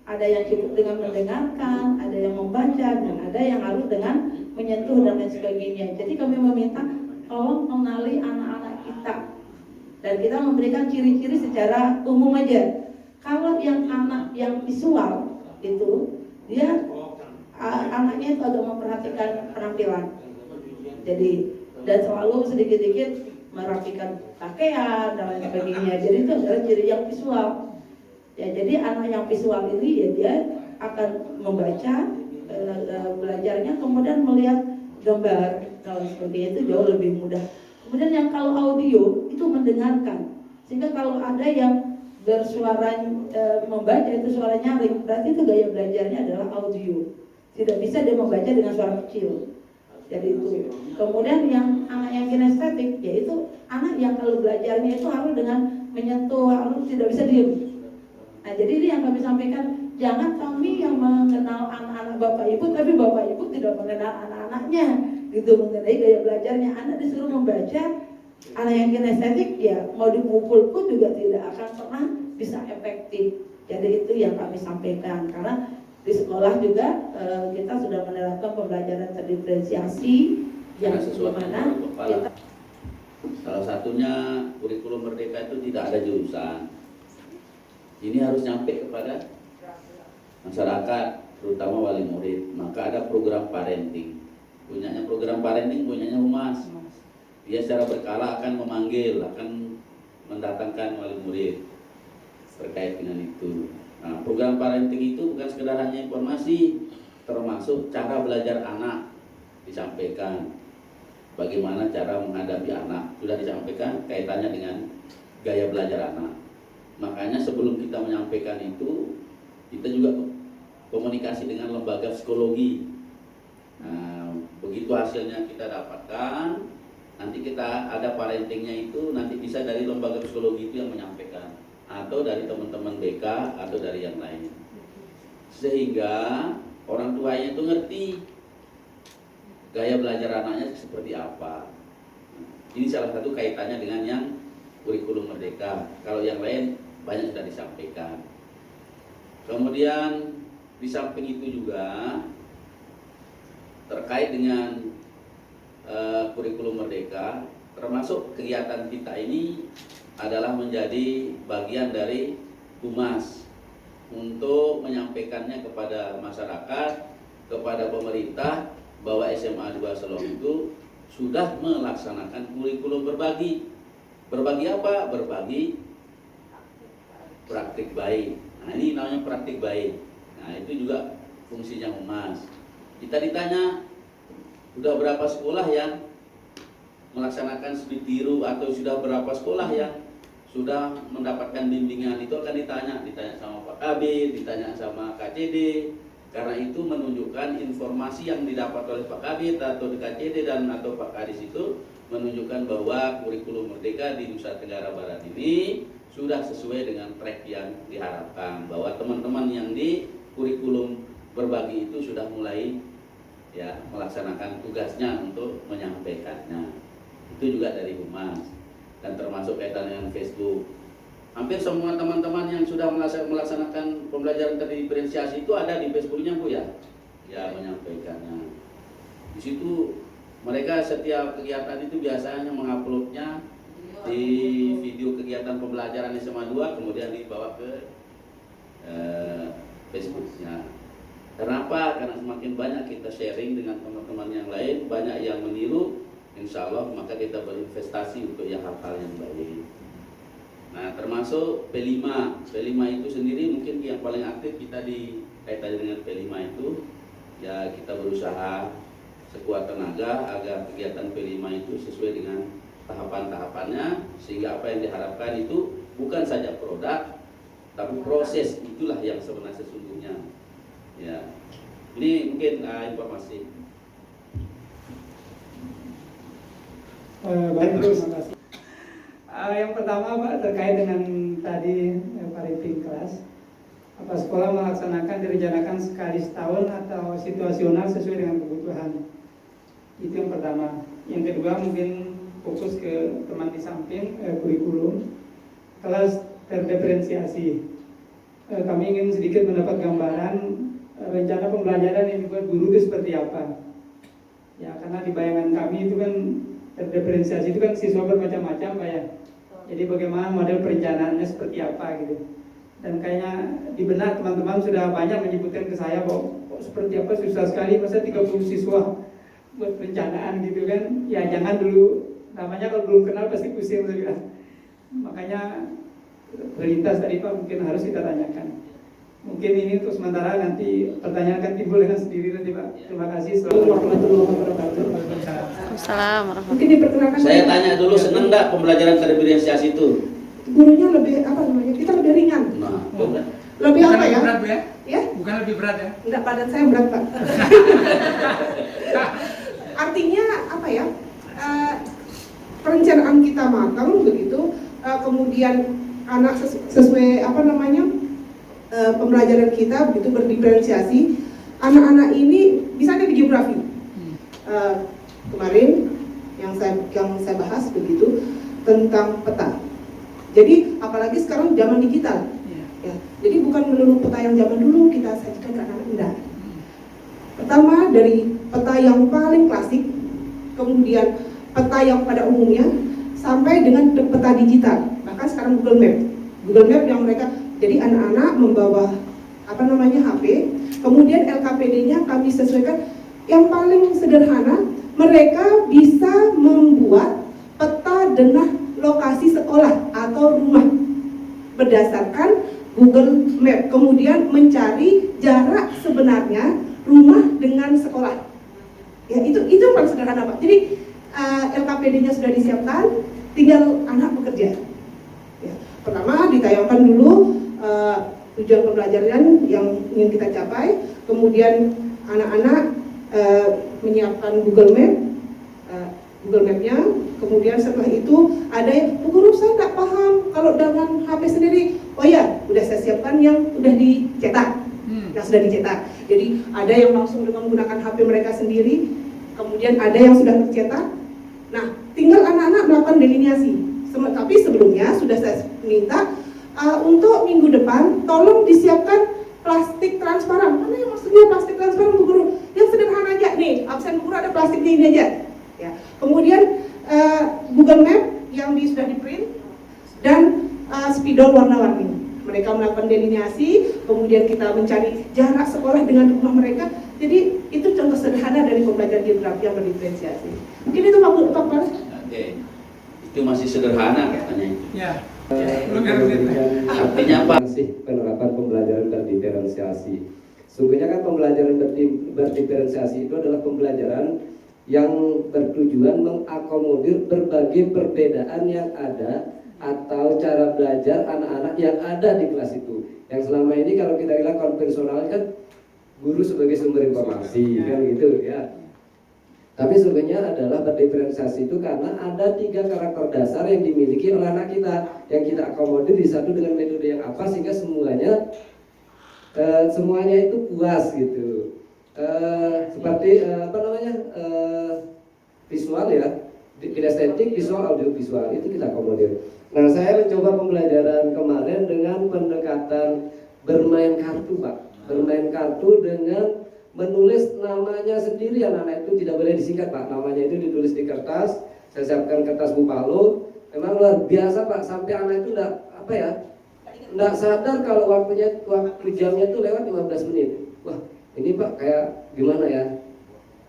Ada yang cukup dengan mendengarkan, ada yang membaca, dan ada yang harus dengan menyentuh dan lain sebagainya. Jadi kami meminta tolong mengenali anak-anak kita, dan kita memberikan ciri-ciri secara umum aja. Kalau yang anak yang visual itu dia anaknya itu agak memperhatikan penampilan, jadi dan selalu sedikit-sedikit merapikan pakaian dan lain sebagainya. Jadi itu adalah ciri yang visual ya. Jadi anak yang visual ini ya dia akan membaca belajarnya, kemudian melihat gambar dan sebagainya, itu jauh lebih mudah. Kemudian yang kalau audio itu mendengarkan, sehingga kalau ada yang bersuara membaca itu suara nyaring, berarti itu gaya belajarnya adalah audio. Tidak bisa dia membaca dengan suara kecil. Jadi itu. Kemudian yang anak yang kinestetik, yaitu anak yang kalau belajarnya itu harus dengan menyentuh, harus tidak bisa diam. Nah, jadi ini yang kami sampaikan, jangan kami yang mengenal anak-anak Bapak Ibu, tapi Bapak Ibu tidak mengenal anak-anaknya, gitu, mengenai gaya belajarnya. Anak disuruh membaca, anak yang kinestetik ya mau dipukul pun juga tidak akan pernah bisa efektif. Jadi itu yang kami sampaikan, karena di sekolah juga kita sudah menerapkan pembelajaran terdiferensiasi yang mana kita... Salah satunya kurikulum Merdeka itu tidak ada jurusan. Ini harus nyampe kepada masyarakat, terutama wali murid. Maka ada program parenting. Punyanya program parenting, punyanya humas. Dia secara berkala akan memanggil, akan mendatangkan wali murid terkait dengan itu. Nah, program parenting itu bukan sekedar hanya informasi, termasuk cara belajar anak disampaikan. Bagaimana cara menghadapi anak sudah disampaikan, kaitannya dengan gaya belajar anak. Makanya sebelum kita menyampaikan itu, kita juga komunikasi dengan lembaga psikologi. Nah, begitu hasilnya kita dapatkan, nanti kita ada parentingnya itu nanti bisa dari lembaga psikologi itu yang menyampaikan, atau dari teman-teman BK atau dari yang lain, sehingga orang tuanya itu ngerti gaya belajar anaknya seperti apa. Ini salah satu kaitannya dengan yang kurikulum Merdeka. Kalau yang lain banyak sudah disampaikan. Kemudian di samping itu juga terkait dengan kurikulum Merdeka, termasuk kegiatan kita ini adalah menjadi bagian dari humas untuk menyampaikannya kepada masyarakat, kepada pemerintah, bahwa SMA 2 Selong itu sudah melaksanakan kurikulum berbagi. Berbagi apa? Berbagi praktik baik. Nah, ini namanya praktik baik. Nah, itu juga fungsinya humas. Kita ditanya, sudah berapa sekolah yang melaksanakan studi tiru atau sudah berapa sekolah yang sudah mendapatkan bimbingan, itu akan ditanya sama Pak Kabid, ditanya sama KCD. Karena itu menunjukkan informasi yang didapat oleh Pak Kabid atau di KCD dan atau Pak Kadis itu menunjukkan bahwa kurikulum Merdeka di Nusa Tenggara Barat ini sudah sesuai dengan track yang diharapkan, bahwa teman-teman yang di kurikulum berbagi itu sudah mulai ya melaksanakan tugasnya untuk menyampaikannya. Itu juga dari humas. Dan termasuk kaitan dengan Facebook. Hampir semua teman-teman yang sudah melaksanakan pembelajaran terdiferensiasi itu ada di Facebooknya, Bu, ya? Ya, menyampaikannya. Di situ mereka setiap kegiatan itu biasanya menguploadnya di video kegiatan pembelajaran SMA 2, kemudian dibawa ke Facebooknya. Kenapa? Karena semakin banyak kita sharing dengan teman-teman yang lain, banyak yang meniru, insya Allah maka kita berinvestasi untuk yang hal-hal yang baik. Nah, termasuk P5 itu sendiri mungkin yang paling aktif kita di kaitan dengan P5 itu ya kita berusaha sekuat tenaga agar kegiatan P5 itu sesuai dengan tahapan-tahapannya, sehingga apa yang diharapkan itu bukan saja produk tapi proses, itulah yang sebenarnya sesungguhnya. Ya, ini mungkin informasi. Baik, terima kasih. Yang pertama, Pak, terkait dengan tadi pariting kelas, apa sekolah melaksanakan direncanakan sekali setahun atau situasional sesuai dengan kebutuhan. Itu yang pertama. Yang kedua mungkin fokus ke teman di samping kurikulum kelas terdiferensiasi. Kami ingin sedikit mendapat gambaran rencana pembelajaran yang dibuat guru itu seperti apa. Ya, karena di bayangan kami itu kan terdiferensiasi itu kan siswa bermacam-macam, Pak, ya. Jadi bagaimana model perencanaannya seperti apa gitu. Dan kayaknya di benak teman-teman sudah banyak menyebutkan ke saya bahwa seperti apa susah sekali, masa 30 siswa buat perencanaan gitu kan. Ya jangan dulu, namanya kalau belum kenal pasti pusing. Makanya prioritas tadi, Pak, mungkin harus kita tanyakan. Mungkin ini untuk sementara, nanti pertanyaan akan timbul dengan sendiri nanti, Pak. Terima kasih. Assalamualaikum warahmatullahi wabarakatuh. Assalamualaikum. Mungkin diperkenalkan. Saya tanya dulu, senang nggak pembelajaran terdiferensiasi itu? Gurunya lebih apa namanya? Kita lebih ringan. Nah, benar. Lebih Bukan apa lebih ya? berat, Bu, ya? Ya? Bukan lebih berat ya? Enggak, badan saya berat, Pak. Artinya apa ya? Perencanaan kita matang begitu. Kemudian anak sesuai apa namanya? Pembelajaran kita begitu berdiferensiasi. Anak-anak ini bisa ada di geografi. Kemarin yang saya bahas begitu tentang peta. Jadi apalagi sekarang zaman digital, ya. Jadi bukan melulu peta yang zaman dulu kita sajikan ke anak-anak, enggak. Pertama dari peta yang paling klasik, kemudian peta yang pada umumnya, sampai dengan peta digital. Bahkan sekarang Google Map yang mereka, jadi anak-anak membawa apa namanya HP, kemudian LKPD-nya kami sesuaikan. Yang paling sederhana, mereka bisa membuat peta denah lokasi sekolah atau rumah berdasarkan Google Map, kemudian mencari jarak sebenarnya rumah dengan sekolah. Ya, itu yang paling sederhana, Pak. Jadi LKPD-nya sudah disiapkan, tinggal anak bekerja. Ya, pertama ditayangkan dulu tujuan pembelajaran yang ingin kita capai, kemudian anak-anak menyiapkan Google Map-nya, kemudian setelah itu ada yang, guru saya tak paham kalau dengan HP sendiri. Oh ya, udah saya siapkan yang udah dicetak, yang sudah dicetak. Jadi ada yang langsung dengan menggunakan HP mereka sendiri, kemudian ada yang sudah tercetak. Nah, tinggal anak-anak melakukan delineasi. Tapi sebelumnya sudah saya minta untuk minggu depan tolong disiapkan plastik transparan. Mana yang maksudnya plastik transparan, Bu Guru? Yang sederhana aja nih, absen Bu Guru ada plastiknya ini aja. Ya. Kemudian Google Map yang sudah di print dan spidol warna-warni. Mereka melakukan delineasi, kemudian kita mencari jarak sekolah dengan rumah mereka. Jadi itu contoh sederhana dari pembelajaran geografi yang berdiferensiasi. Mungkin itu Pak Kepala. Oke, itu masih sederhana katanya. Ya. Belum ya, Rudet. Artinya apa? Masih penerapan pembelajaran berdiferensiasi. Sungguhnya kan pembelajaran berdiferensiasi itu adalah pembelajaran yang bertujuan mengakomodir berbagai perbedaan yang ada atau cara belajar anak-anak yang ada di kelas itu. Yang selama ini kalau kita bilang konvensional kan guru sebagai sumber informasi kan gitu ya. Tapi sebenarnya adalah berdiferensiasi itu karena ada 3 karakter dasar yang dimiliki oleh anak kita yang kita akomodir di satu dengan metode yang apa sehingga semuanya itu puas gitu. Seperti visual ya, kinestetik, visual, audiovisual itu kita akomodir. Nah, saya mencoba pembelajaran kemarin dengan pendekatan bermain kartu, Pak. Bermain kartu dengan menulis namanya sendiri. Anak-anak itu tidak boleh disingkat, Pak. Namanya itu ditulis di kertas. Saya siapkan kertas bupalo. Memang luar biasa, Pak. Sampai anak itu enggak sadar kalau waktu jamnya itu lewat 15 menit. Wah, ini Pak kayak gimana ya?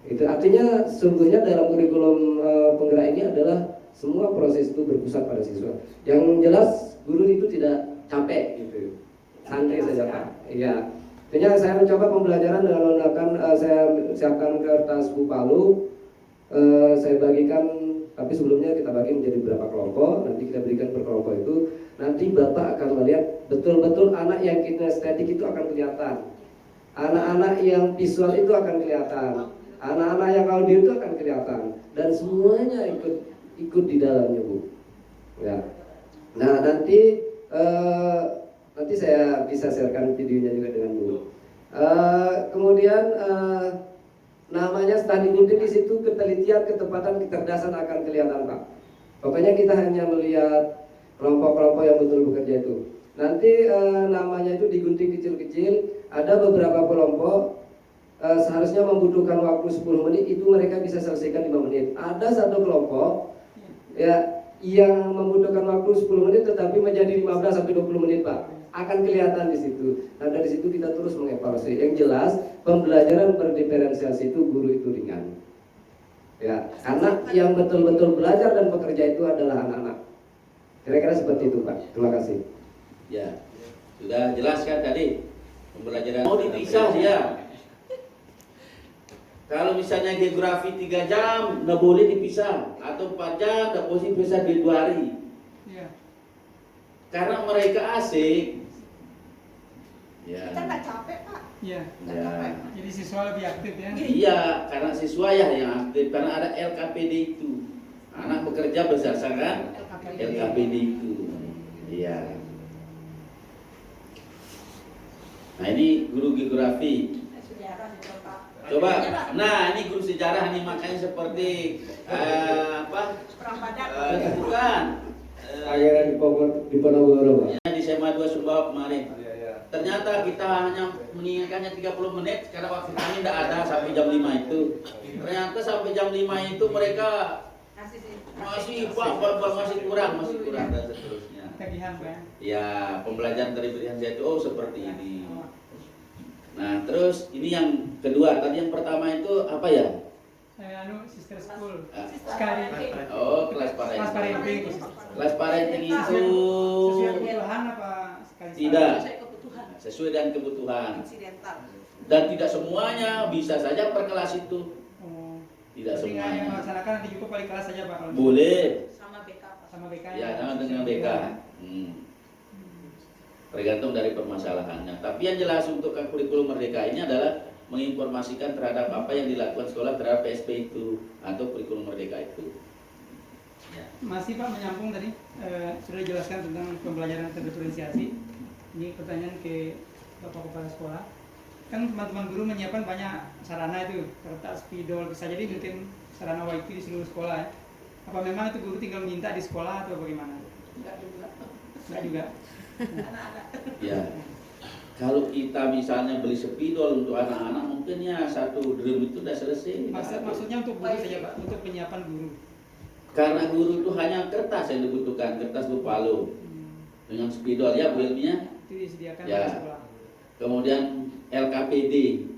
Itu artinya sungguhnya dalam kurikulum penggerak ini adalah semua proses itu berpusat pada siswa. Yang jelas guru itu tidak capek gitu. Santai saja, Pak. Iya. Artinya saya mencoba pembelajaran dengan menggunakan saya siapkan kertas bupalo. Saya bagikan, tapi sebelumnya kita bagi menjadi beberapa kelompok. Nanti kita berikan per kelompok itu. Nanti Bapak akan melihat betul-betul anak yang kinestetik itu akan kelihatan. Anak-anak yang visual itu akan kelihatan. Anak-anak yang audio itu akan kelihatan. Dan semuanya ikut di dalamnya, Bu. Ya. Nah, nanti saya bisa sharekan videonya juga dengan Bu. Kemudian namanya studi multi di situ ketelitian, ketepatan, kecerdasan akan kelihatan, Pak. Pokoknya kita hanya melihat kelompok-kelompok yang betul bekerja itu. Nanti namanya itu digunting kecil-kecil. Ada beberapa kelompok seharusnya membutuhkan waktu 10 menit, itu mereka bisa selesaikan 5 menit. Ada satu kelompok ya yang membutuhkan waktu 10 menit tetapi menjadi 15 sampai 20 menit, Pak. Akan kelihatan di situ. Nah, dari situ kita terus mengevaluasi. Yang jelas pembelajaran berdiferensiasi itu guru itu ringan. Ya, karena yang betul-betul belajar dan bekerja itu adalah anak-anak. Kira-kira seperti itu, Pak. Terima kasih. Ya, sudah jelaskan tadi pembelajaran mau dipisah ya. Kalau misalnya geografi 3 jam, nggak boleh dipisah. Atau 4 jam, nggak boleh dipisah di 2 hari. Ya. Karena mereka asik. Ya. Kita nggak capek, Pak. Ya. Ya. Jadi siswa lebih aktif ya. Iya, karena siswa ya yang aktif. Karena ada LKPD itu. Anak bekerja berdasarkan LKPD itu. Iya. Nah, ini guru geografi. Coba, nah ini guru sejarah nih, makanya seperti bukan Ajaran di Ponorogo, Pak. di SMA 2 Sumbawa kemarin. Ternyata kita hanya mengingatkannya 30 menit karena waktu kami tidak ada sampai jam 5 itu. Ternyata sampai jam 5 itu mereka masih kurang dan seterusnya. Tagihan, Pak. Ya, pembelajaran dari Berdiferensiasi itu seperti ini. Nah, terus ini yang kedua. Tadi yang pertama itu apa ya? Sister school. Sekali. Oh, kelas parenting. Kelas parenting itu Sesuai kebutuhan apa sekali? tidak sesuai dengan kebutuhan. Dan tidak semuanya bisa saja per kelas itu. Oh. Tidak Jadi yang semuanya. melaksanakan nanti cukup wali kelas saja, Pak. kalau Boleh. Sama BK. Ya, sama dengan BK. Tergantung dari permasalahannya. Tapi yang jelas untuk kurikulum merdeka ini adalah menginformasikan terhadap apa yang dilakukan sekolah terhadap PSP itu atau kurikulum merdeka itu. Ya. Masih, Pak, menyambung tadi sudah dijelaskan tentang pembelajaran terdiferensiasi. Ini pertanyaan ke Bapak Kepala Sekolah. Kan teman-teman guru menyiapkan banyak sarana itu, kertas, spidol, bisa jadi bikin sarana wifi di seluruh sekolah ya. Apa memang itu guru tinggal minta di sekolah atau bagaimana? Enggak juga. Ya, kalau kita misalnya beli spidol untuk anak-anak mungkin ya 1 drum itu sudah selesai. Maksudnya untuk guru saja, Pak, untuk penyiapan guru. Karena guru itu hanya kertas yang dibutuhkan, kertas bupalo dengan spidol ya Bu Ilmiah. Itu disediakan Ya. di sekolah. Kemudian LKPD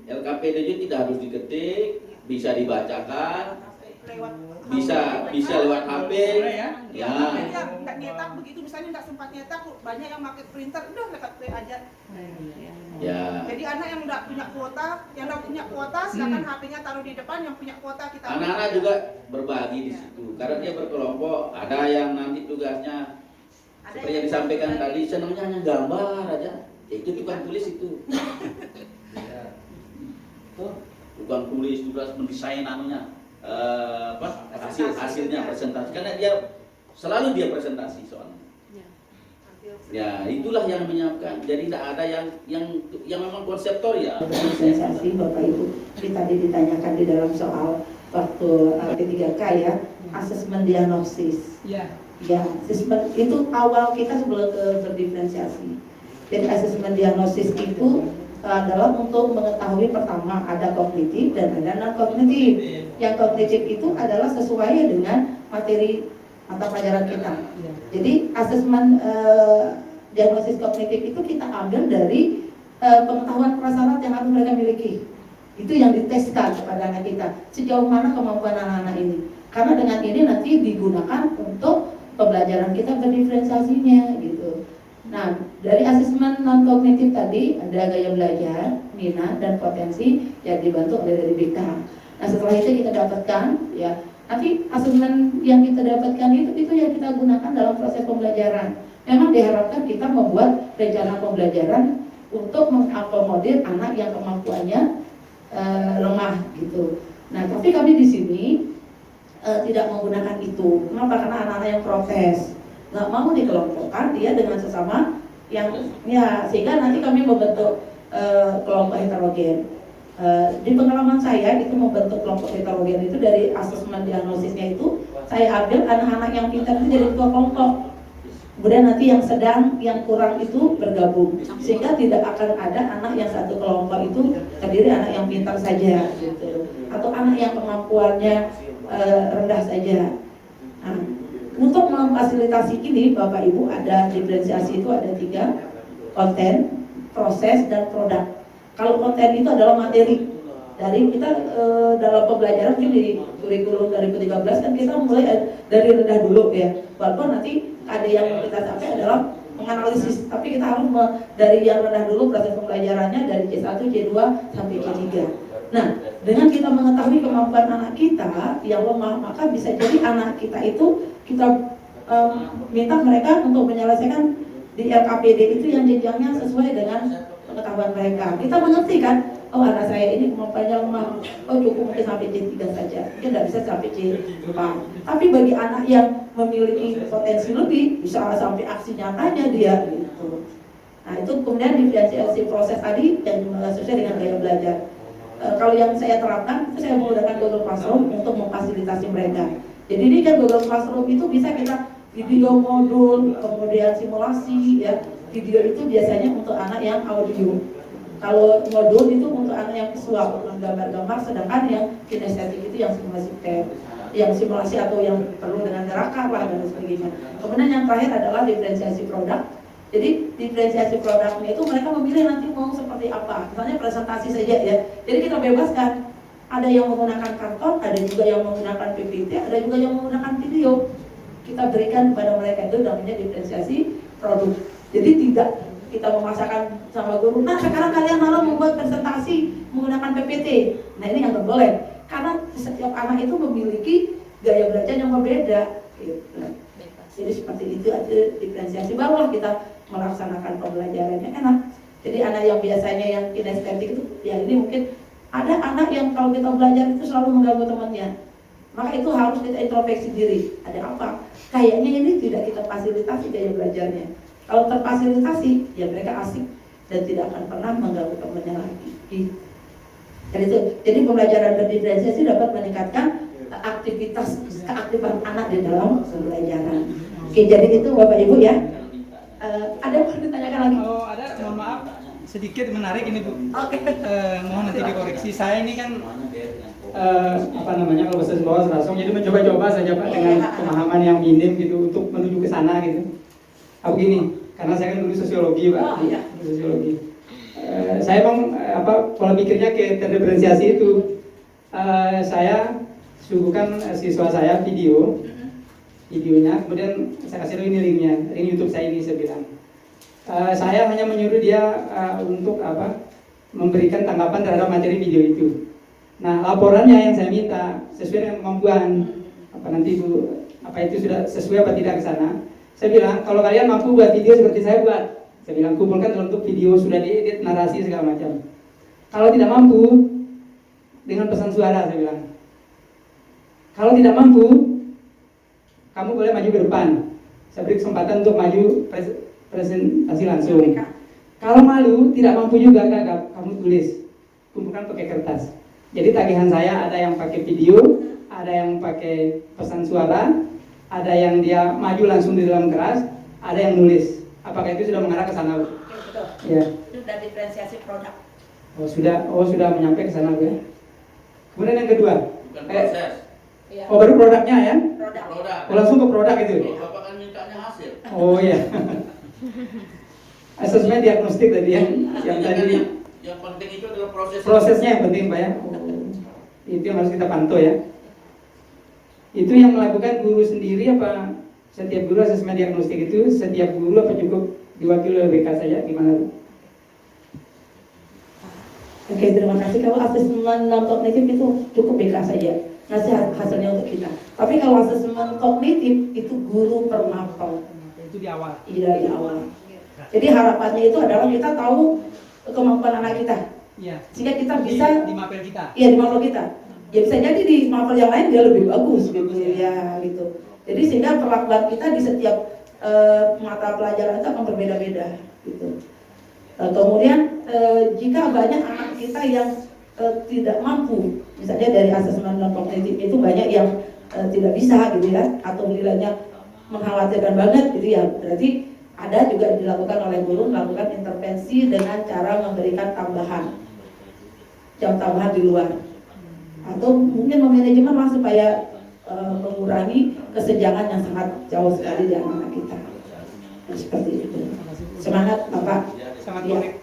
LKPD itu tidak harus diketik, bisa dibacakan, lewat bisa lewat HP, ya. Nggak nyetak begitu, misalnya nggak sempat nyetak, banyak yang pakai printer, udah dekat play aja. Ya. Jadi anak yang nggak punya kuota, silakan HP-nya taruh di depan, yang punya kuota kita. Anak-anak juga berbagi di situ, karena dia berkelompok. Ada yang nanti tugasnya seperti yang disampaikan tadi, senangnya hanya gambar aja. Itu tukang tulis itu. Tukang tulis tugas mendesain anunya, hasilnya presentasi. Karena dia selalu presentasi soalnya. Ya, itulah yang menyiapkan. Jadi tidak ada yang memang konseptor ya. Diferensiasi Bapak Ibu, tadi ditanyakan di dalam soal waktu P3K ya, asesmen diagnosis. Ya, asesmen itu awal kita sebelum berdiferensiasi. Jadi asesmen diagnosis itu adalah untuk mengetahui pertama ada kognitif dan ada non kognitif. Yang kognitif itu adalah sesuai dengan materi mata pelajaran kita. Jadi asesmen diagnosis kognitif itu kita ambil dari pengetahuan prasyarat yang harus mereka miliki. Itu yang diteskan kepada anak kita, sejauh mana kemampuan anak-anak ini. Karena dengan ini nanti digunakan untuk pembelajaran kita berdiferensiasinya gitu. Nah, dari asesmen non kognitif tadi ada gaya belajar, minat dan potensi yang dibantu oleh dari BK. Nah, setelah itu kita dapatkan ya, nanti asesmen yang kita dapatkan itu yang kita gunakan dalam proses pembelajaran. Memang diharapkan kita membuat rencana pembelajaran untuk mengakomodir anak yang kemampuannya lemah gitu. Nah, tapi kami di sini tidak menggunakan itu. Kenapa? Karena anak-anak yang protes, nggak mau dikelompokkan dia dengan sesama yang ya, sehingga nanti kami membentuk kelompok heterogen. Di pengalaman saya itu membentuk kelompok heterogen itu dari asesmen diagnosisnya itu saya ambil anak-anak yang pintar itu jadi ketua kelompok. Kemudian nanti yang sedang, yang kurang itu bergabung, sehingga tidak akan ada anak yang satu kelompok itu terdiri anak yang pintar saja, gitu. Atau anak yang kemampuannya rendah saja. Nah, untuk memfasilitasi ini, Bapak Ibu, ada diferensiasi itu ada 3, konten, proses, dan produk. Kalau konten itu adalah materi. Dari kita dalam pembelajaran di kurikulum 2013 kan kita mulai dari rendah dulu ya. Walaupun nanti ada yang kita sampai adalah menganalisis, tapi kita harus dari yang rendah dulu proses pembelajarannya dari C1, C2 sampai C3. Nah, dengan kita mengetahui kemampuan anak kita yang lemah, maka bisa jadi anak kita itu kita minta mereka untuk menyelesaikan di LKPD itu yang jenjangnya sesuai dengan pengetahuan mereka. Kita mengerti kan, oh anak saya ini kemampuannya lemah, oh cukup mungkin sampai C3 saja, mungkin tidak bisa sampai C4. Tapi bagi anak yang memiliki potensi lebih, bisa sampai aksi nyatanya dia gitu. Nah, itu kemudian diferensiasi proses tadi yang sesuai dengan gaya belajar. Kalau yang saya terapkan, itu saya menggunakan Google Classroom untuk memfasilitasi mereka. Jadi ini kan Google Classroom itu bisa kita video modul, kemudian simulasi ya. Video itu biasanya untuk anak yang audio. Kalau modul itu untuk anak yang visual, gambar-gambar, sedangkan yang kinestetik itu yang simulasi yang simulasi atau yang perlu dengan gerakan lah dan sebagainya. Kemudian yang terakhir adalah diferensiasi produk. Jadi diferensiasi produknya itu mereka memilih nanti mau seperti apa. Misalnya presentasi saja ya. Jadi kita bebaskan. Ada yang menggunakan karton, ada juga yang menggunakan PPT, ada juga yang menggunakan video. Kita berikan kepada mereka itu namanya diferensiasi produk. Jadi tidak kita memaksakan sama guru, nah sekarang kalian malah membuat presentasi menggunakan PPT. Nah ini yang tidak boleh, karena setiap anak itu memiliki gaya belajar yang berbeda gitu. Jadi seperti itu aja diferensiasi, barulah kita melaksanakan pembelajarannya enak. Jadi anak yang biasanya yang kinestetik itu, ya ini mungkin ada anak yang kalau kita belajar itu selalu mengganggu temannya, maka itu harus kita introspeksi diri, ada apa? Kayaknya ini tidak kita fasilitasi gaya belajarnya. Kalau terfasilitasi, ya mereka asik dan tidak akan pernah mengganggu temannya lagi. Jadi pembelajaran berdiferensiasi dapat meningkatkan aktivitas keaktifan anak di dalam pembelajaran. Oke, jadi itu Bapak Ibu ya. Ada yang mau ditanyakan lagi? Oh, ada. Mohon maaf, sedikit menarik ini Bu. Oke. Mohon nanti dikoreksi. Saya ini kan kalau bahasa Jawa langsung, jadi mencoba-coba saja Pak dengan pemahaman yang minim gitu untuk menuju ke sana gitu. Begini, karena saya kan dulu sosiologi Pak, sosiologi. Saya emang pola pikirnya ke terdiferensiasi itu. Saya suguhkan siswa saya videonya, kemudian saya kasih tahu ini linknya, link YouTube saya ini, saya bilang. Saya hanya menyuruh dia untuk memberikan tanggapan terhadap materi video itu. Nah, laporannya yang saya minta sesuai dengan kemampuan. Nanti Bu, itu sudah sesuai apa tidak ke sana. Saya bilang, kalau kalian mampu buat video seperti saya buat, saya bilang kumpulkan dalam bentuk video, sudah diedit, narasi segala macam. Kalau tidak mampu, dengan pesan suara, saya bilang. Kalau tidak mampu, kamu boleh maju ke depan. Saya beri kesempatan untuk maju presentasi langsung. Kalau malu, tidak mampu juga, kamu tulis, kumpulkan pakai kertas. Jadi tagihan saya ada yang pakai video, ada yang pakai pesan suara, ada yang dia maju langsung di dalam kelas, ada yang nulis. Apakah itu sudah mengarah ke sana? Betul. Ya. Itu sudah diferensiasi produk. Sudah menyampai ke sana, ya. Kemudian yang kedua, Bukan proses. baru produknya ya? Produk. Langsung ke produk itu. Bapak kan mintanya hasil. Oh iya. Asesmen diagnostik tadi yang tadi. Yang penting itu adalah Prosesnya yang penting Pak ya. Itu yang harus kita pantau ya. Itu yang melakukan guru sendiri apa setiap guru asesmen diagnostik itu setiap guru apa cukup diwakili oleh BK saja, gimana? Oke, terima kasih. Kalau asesmen non kognitif itu cukup BK saja, ngasih hasilnya untuk kita. Tapi kalau asesmen kognitif itu guru per mapel. Itu di awal. Iya, di awal. Jadi harapannya itu adalah kita tahu kemampuan anak kita. Iya. Sehingga kita bisa di mapel kita. Iya, di mapel kita. Ya bisa jadi di mapel yang lain dia lebih bagus gitu ya gitu. Jadi sehingga perlakuan kita di setiap mata pelajaran itu akan berbeda-beda gitu. Kemudian jika banyak anak kita yang tidak mampu, misalnya dari asesmen non kognitif itu banyak yang tidak bisa gitu ya, atau nilainya mengkhawatirkan banget gitu ya, berarti ada juga dilakukan oleh guru melakukan intervensi dengan cara memberikan tambahan jam tambahan di luar, atau mungkin memanajemen lah supaya mengurangi kesenjangan yang sangat jauh sekali di anak kita. Nah, seperti itu. Semangat Bapak. Sangat Ya. unik.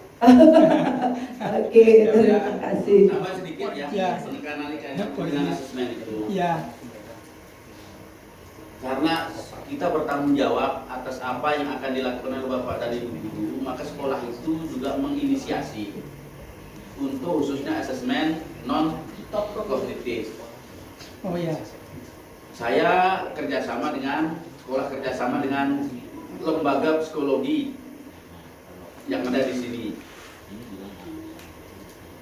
Oke, terima kasih. Tambah sedikit ya, penekanan dengan asesmen itu. Iya. Karena kita bertanggung jawab atas apa yang akan dilakukan oleh Bapak dan Ibu guru, maka sekolah itu juga menginisiasi untuk khususnya asesmen non kognitif. Oh iya. Saya kerjasama dengan lembaga psikologi yang ada di sini.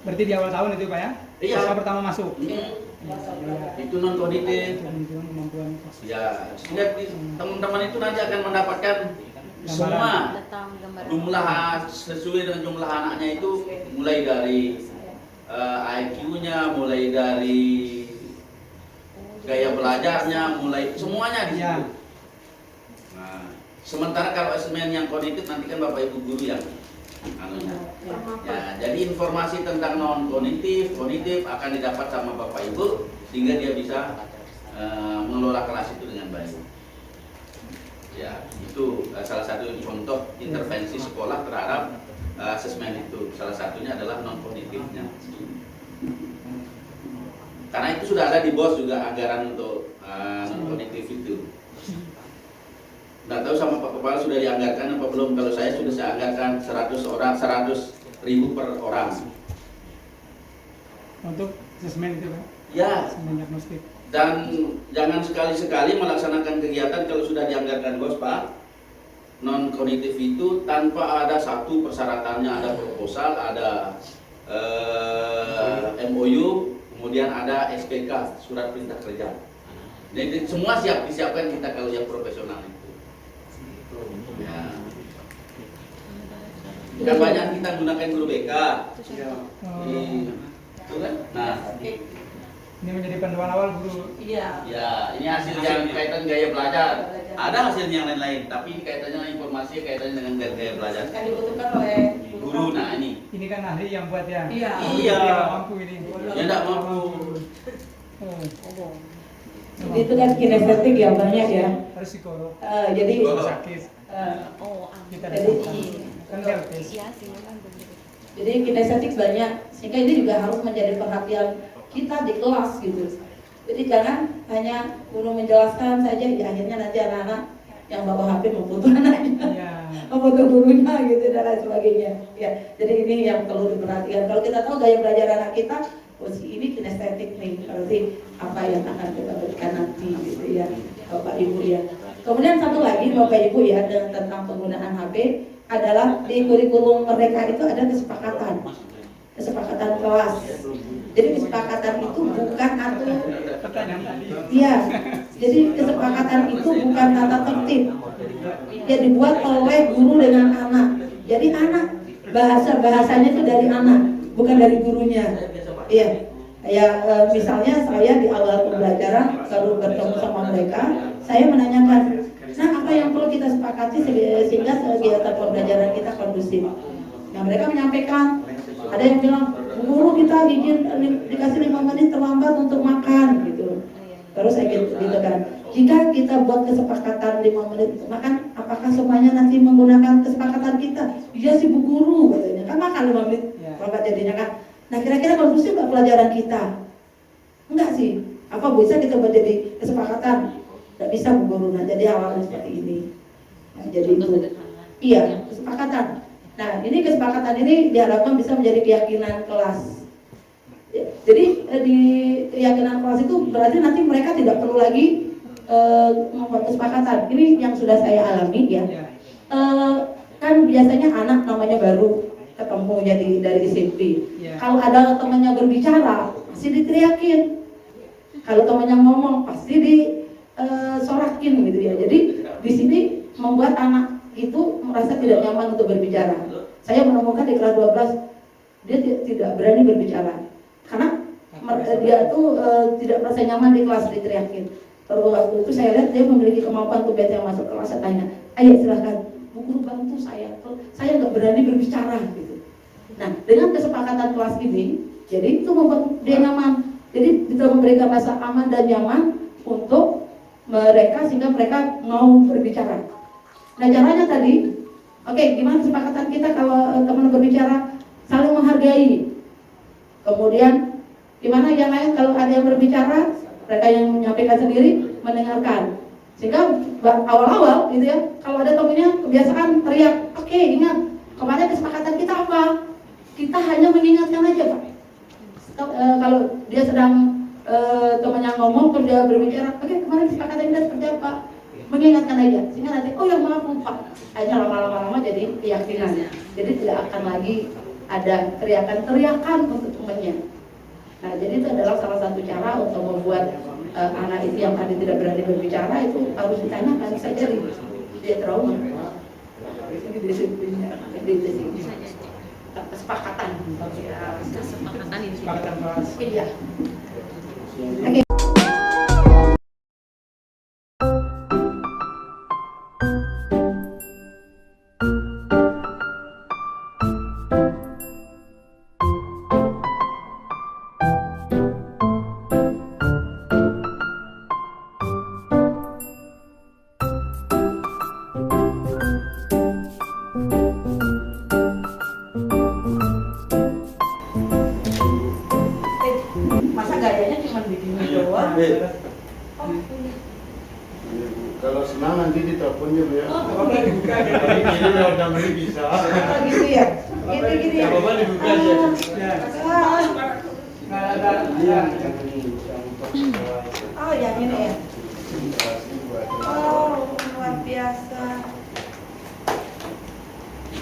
Berarti di awal tahun itu Pak ya? Iya. Siswa pertama masuk. Itu non kognitif. Kemampuan. Ya, sehingga teman-teman itu nanti akan mendapatkan semua jumlah sesuai dengan jumlah anaknya itu, mulai dari IQ-nya, mulai dari gaya belajarnya, mulai semuanya di situ. Nah, sementara kalau asesmen yang kognitif nanti kan Bapak Ibu guru yang anunya. Ya, jadi informasi tentang non kognitif akan didapat sama Bapak Ibu sehingga dia bisa mengelola kelas itu dengan baik. Ya, itu salah satu contoh intervensi sekolah terhadap asesmen itu. Salah satunya adalah non kognitifnya. Karena itu sudah ada di BOS juga anggaran untuk non kognitif itu. Nggak tahu sama Pak Kepala sudah dianggarkan apa belum. Kalau saya sudah saya anggarkan 100.000 per orang. Untuk asesmen itu Pak? Ya. Asesmen diagnostik. Dan jangan sekali-sekali melaksanakan kegiatan kalau sudah dianggarkan BOS Pak. Non kognitif itu tanpa ada satu persyaratannya, ada proposal, ada MOU, kemudian ada SPK, surat perintah kerja. Jadi semua disiapkan kita kalau yang profesional itu. Ya. Kan banyak kita gunakan guru BK. Itu kan? Nah, ini menjadi panduan awal guru. Iya. ya ini hasil yang kaitan gaya belajar. Ada hasilnya yang lain-lain, tapi ini kaitannya dengan informasi, kaitannya dengan gaya belajar. Yang dibutuhkan oleh Guru, nah ini. Ini kan ahli yang buat ya. Iya. Iya. Dia nggak mampu ini. Ya nggak mampu. Itu kan kinestetik ya banyak ya. Harus psikolog. Jadi Sakit. Kita jadi kan helpdesk. Jadi kinestetik banyak, sehingga ini juga harus menjadi perhatian kita di kelas gitu. Jadi jangan hanya guru menjelaskan saja, ya akhirnya nanti anak-anak yang bawa HP memfoto anaknya, memfoto gurunya gitu dan lain sebagainya. Ya, jadi ini yang perlu diperhatikan. Kalau kita tahu gaya belajar anak kita, ini kinestetik nih, berarti apa yang akan kita berikan nanti gitu ya, Bapak Ibu ya. Kemudian satu lagi Bapak Ibu ya, tentang penggunaan HP adalah di kurikulum mereka itu ada kesepakatan kelas. Jadi kesepakatan itu bukan atur, iya. Jadi kesepakatan itu bukan tata tertib. Dia dibuat oleh guru dengan anak. Jadi anak bahasanya itu dari anak, bukan dari gurunya. Iya. Ya misalnya saya di awal pembelajaran baru bertemu sama mereka, saya menanyakan, nah apa yang perlu kita sepakati sehingga kegiatan pembelajaran kita kondusif. Nah mereka menyampaikan, ada yang bilang, guru kita izin dikasih 5 menit terlambat untuk makan gitu. Terus saya gitu kan, jika kita buat kesepakatan 5 menit untuk makan, apakah semuanya nanti menggunakan kesepakatan kita? Iya sih Bu Guru katanya, kan makan 5 menit terlambat jadinya kan. Nah kira-kira kondusif nggak pelajaran kita? Enggak sih. Apa bisa kita buat jadi kesepakatan? Nggak bisa Bu Guru. Nah jadi awalnya seperti ini. Nah, jadi itu, iya kesepakatan. Nah ini kesepakatan ini diharapkan bisa menjadi keyakinan kelas. Ya, jadi di keyakinan kelas itu berarti nanti mereka tidak perlu lagi membuat kesepakatan. Ini yang sudah saya alami ya. Kan biasanya anak namanya baru ketemu jadi dari SMP. Kalau ada temannya berbicara pasti diteriakin. Kalau temannya ngomong pasti disorakin gitu ya. Jadi di sini membuat anak itu merasa tidak nyaman untuk berbicara. Saya menemukan di kelas 12 dia tidak berani berbicara karena dia tuh tidak merasa nyaman di kelas diteriakin. Terus waktu itu saya lihat dia memiliki kemampuan tuh yang masuk kelas, saya tanya, ayo silahkan Bu Guru bantu saya nggak berani berbicara gitu. Nah dengan kesepakatan kelas ini, jadi itu membuat dia nyaman. Jadi kita memberikan rasa aman dan nyaman untuk mereka sehingga mereka mau berbicara. Nah caranya tadi, oke, gimana kesepakatan kita kalau teman berbicara saling menghargai. Kemudian gimana yang lain kalau ada yang berbicara, mereka yang menyampaikan sendiri mendengarkan. Sehingga awal-awal gitu ya, kalau ada temannya kebiasaan teriak, oke, ingat kemarin kesepakatan kita apa? Kita hanya mengingatkan aja Pak. Kalau dia sedang temannya ngomong terus dia berbicara, oke, kemarin kesepakatan kita seperti apa? Mengingatkan aja, sehingga nanti oh ya maaf lupa. Akhirnya lama-lama jadi keyakinan. Jadi tidak akan lagi ada teriakan untuk temannya. Nah jadi itu adalah salah satu cara untuk membuat anak itu yang tadi tidak berani berbicara itu harus ditanyakan saja dia trauma. Ini disiplinnya, kesepakatan. Kesepakatan ini. Iya. Oke. Masa gayanya cuma begini doang? Kalau senang nanti diteleponnya Bu ya. Dibuka. Ini udah beli bisa. Oh gitu ya? Gini ya? Apa dibuka aja. Oh yang ini ya? Oh luar biasa.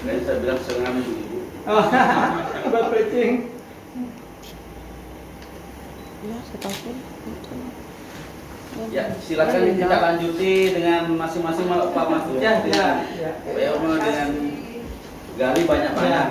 Saya bilang setengah minggu Ibu. Buat preaching. Ya, silakan kita lanjuti dengan masing-masing Pak Mahfud ya. Dengan Gali banyak-banyak.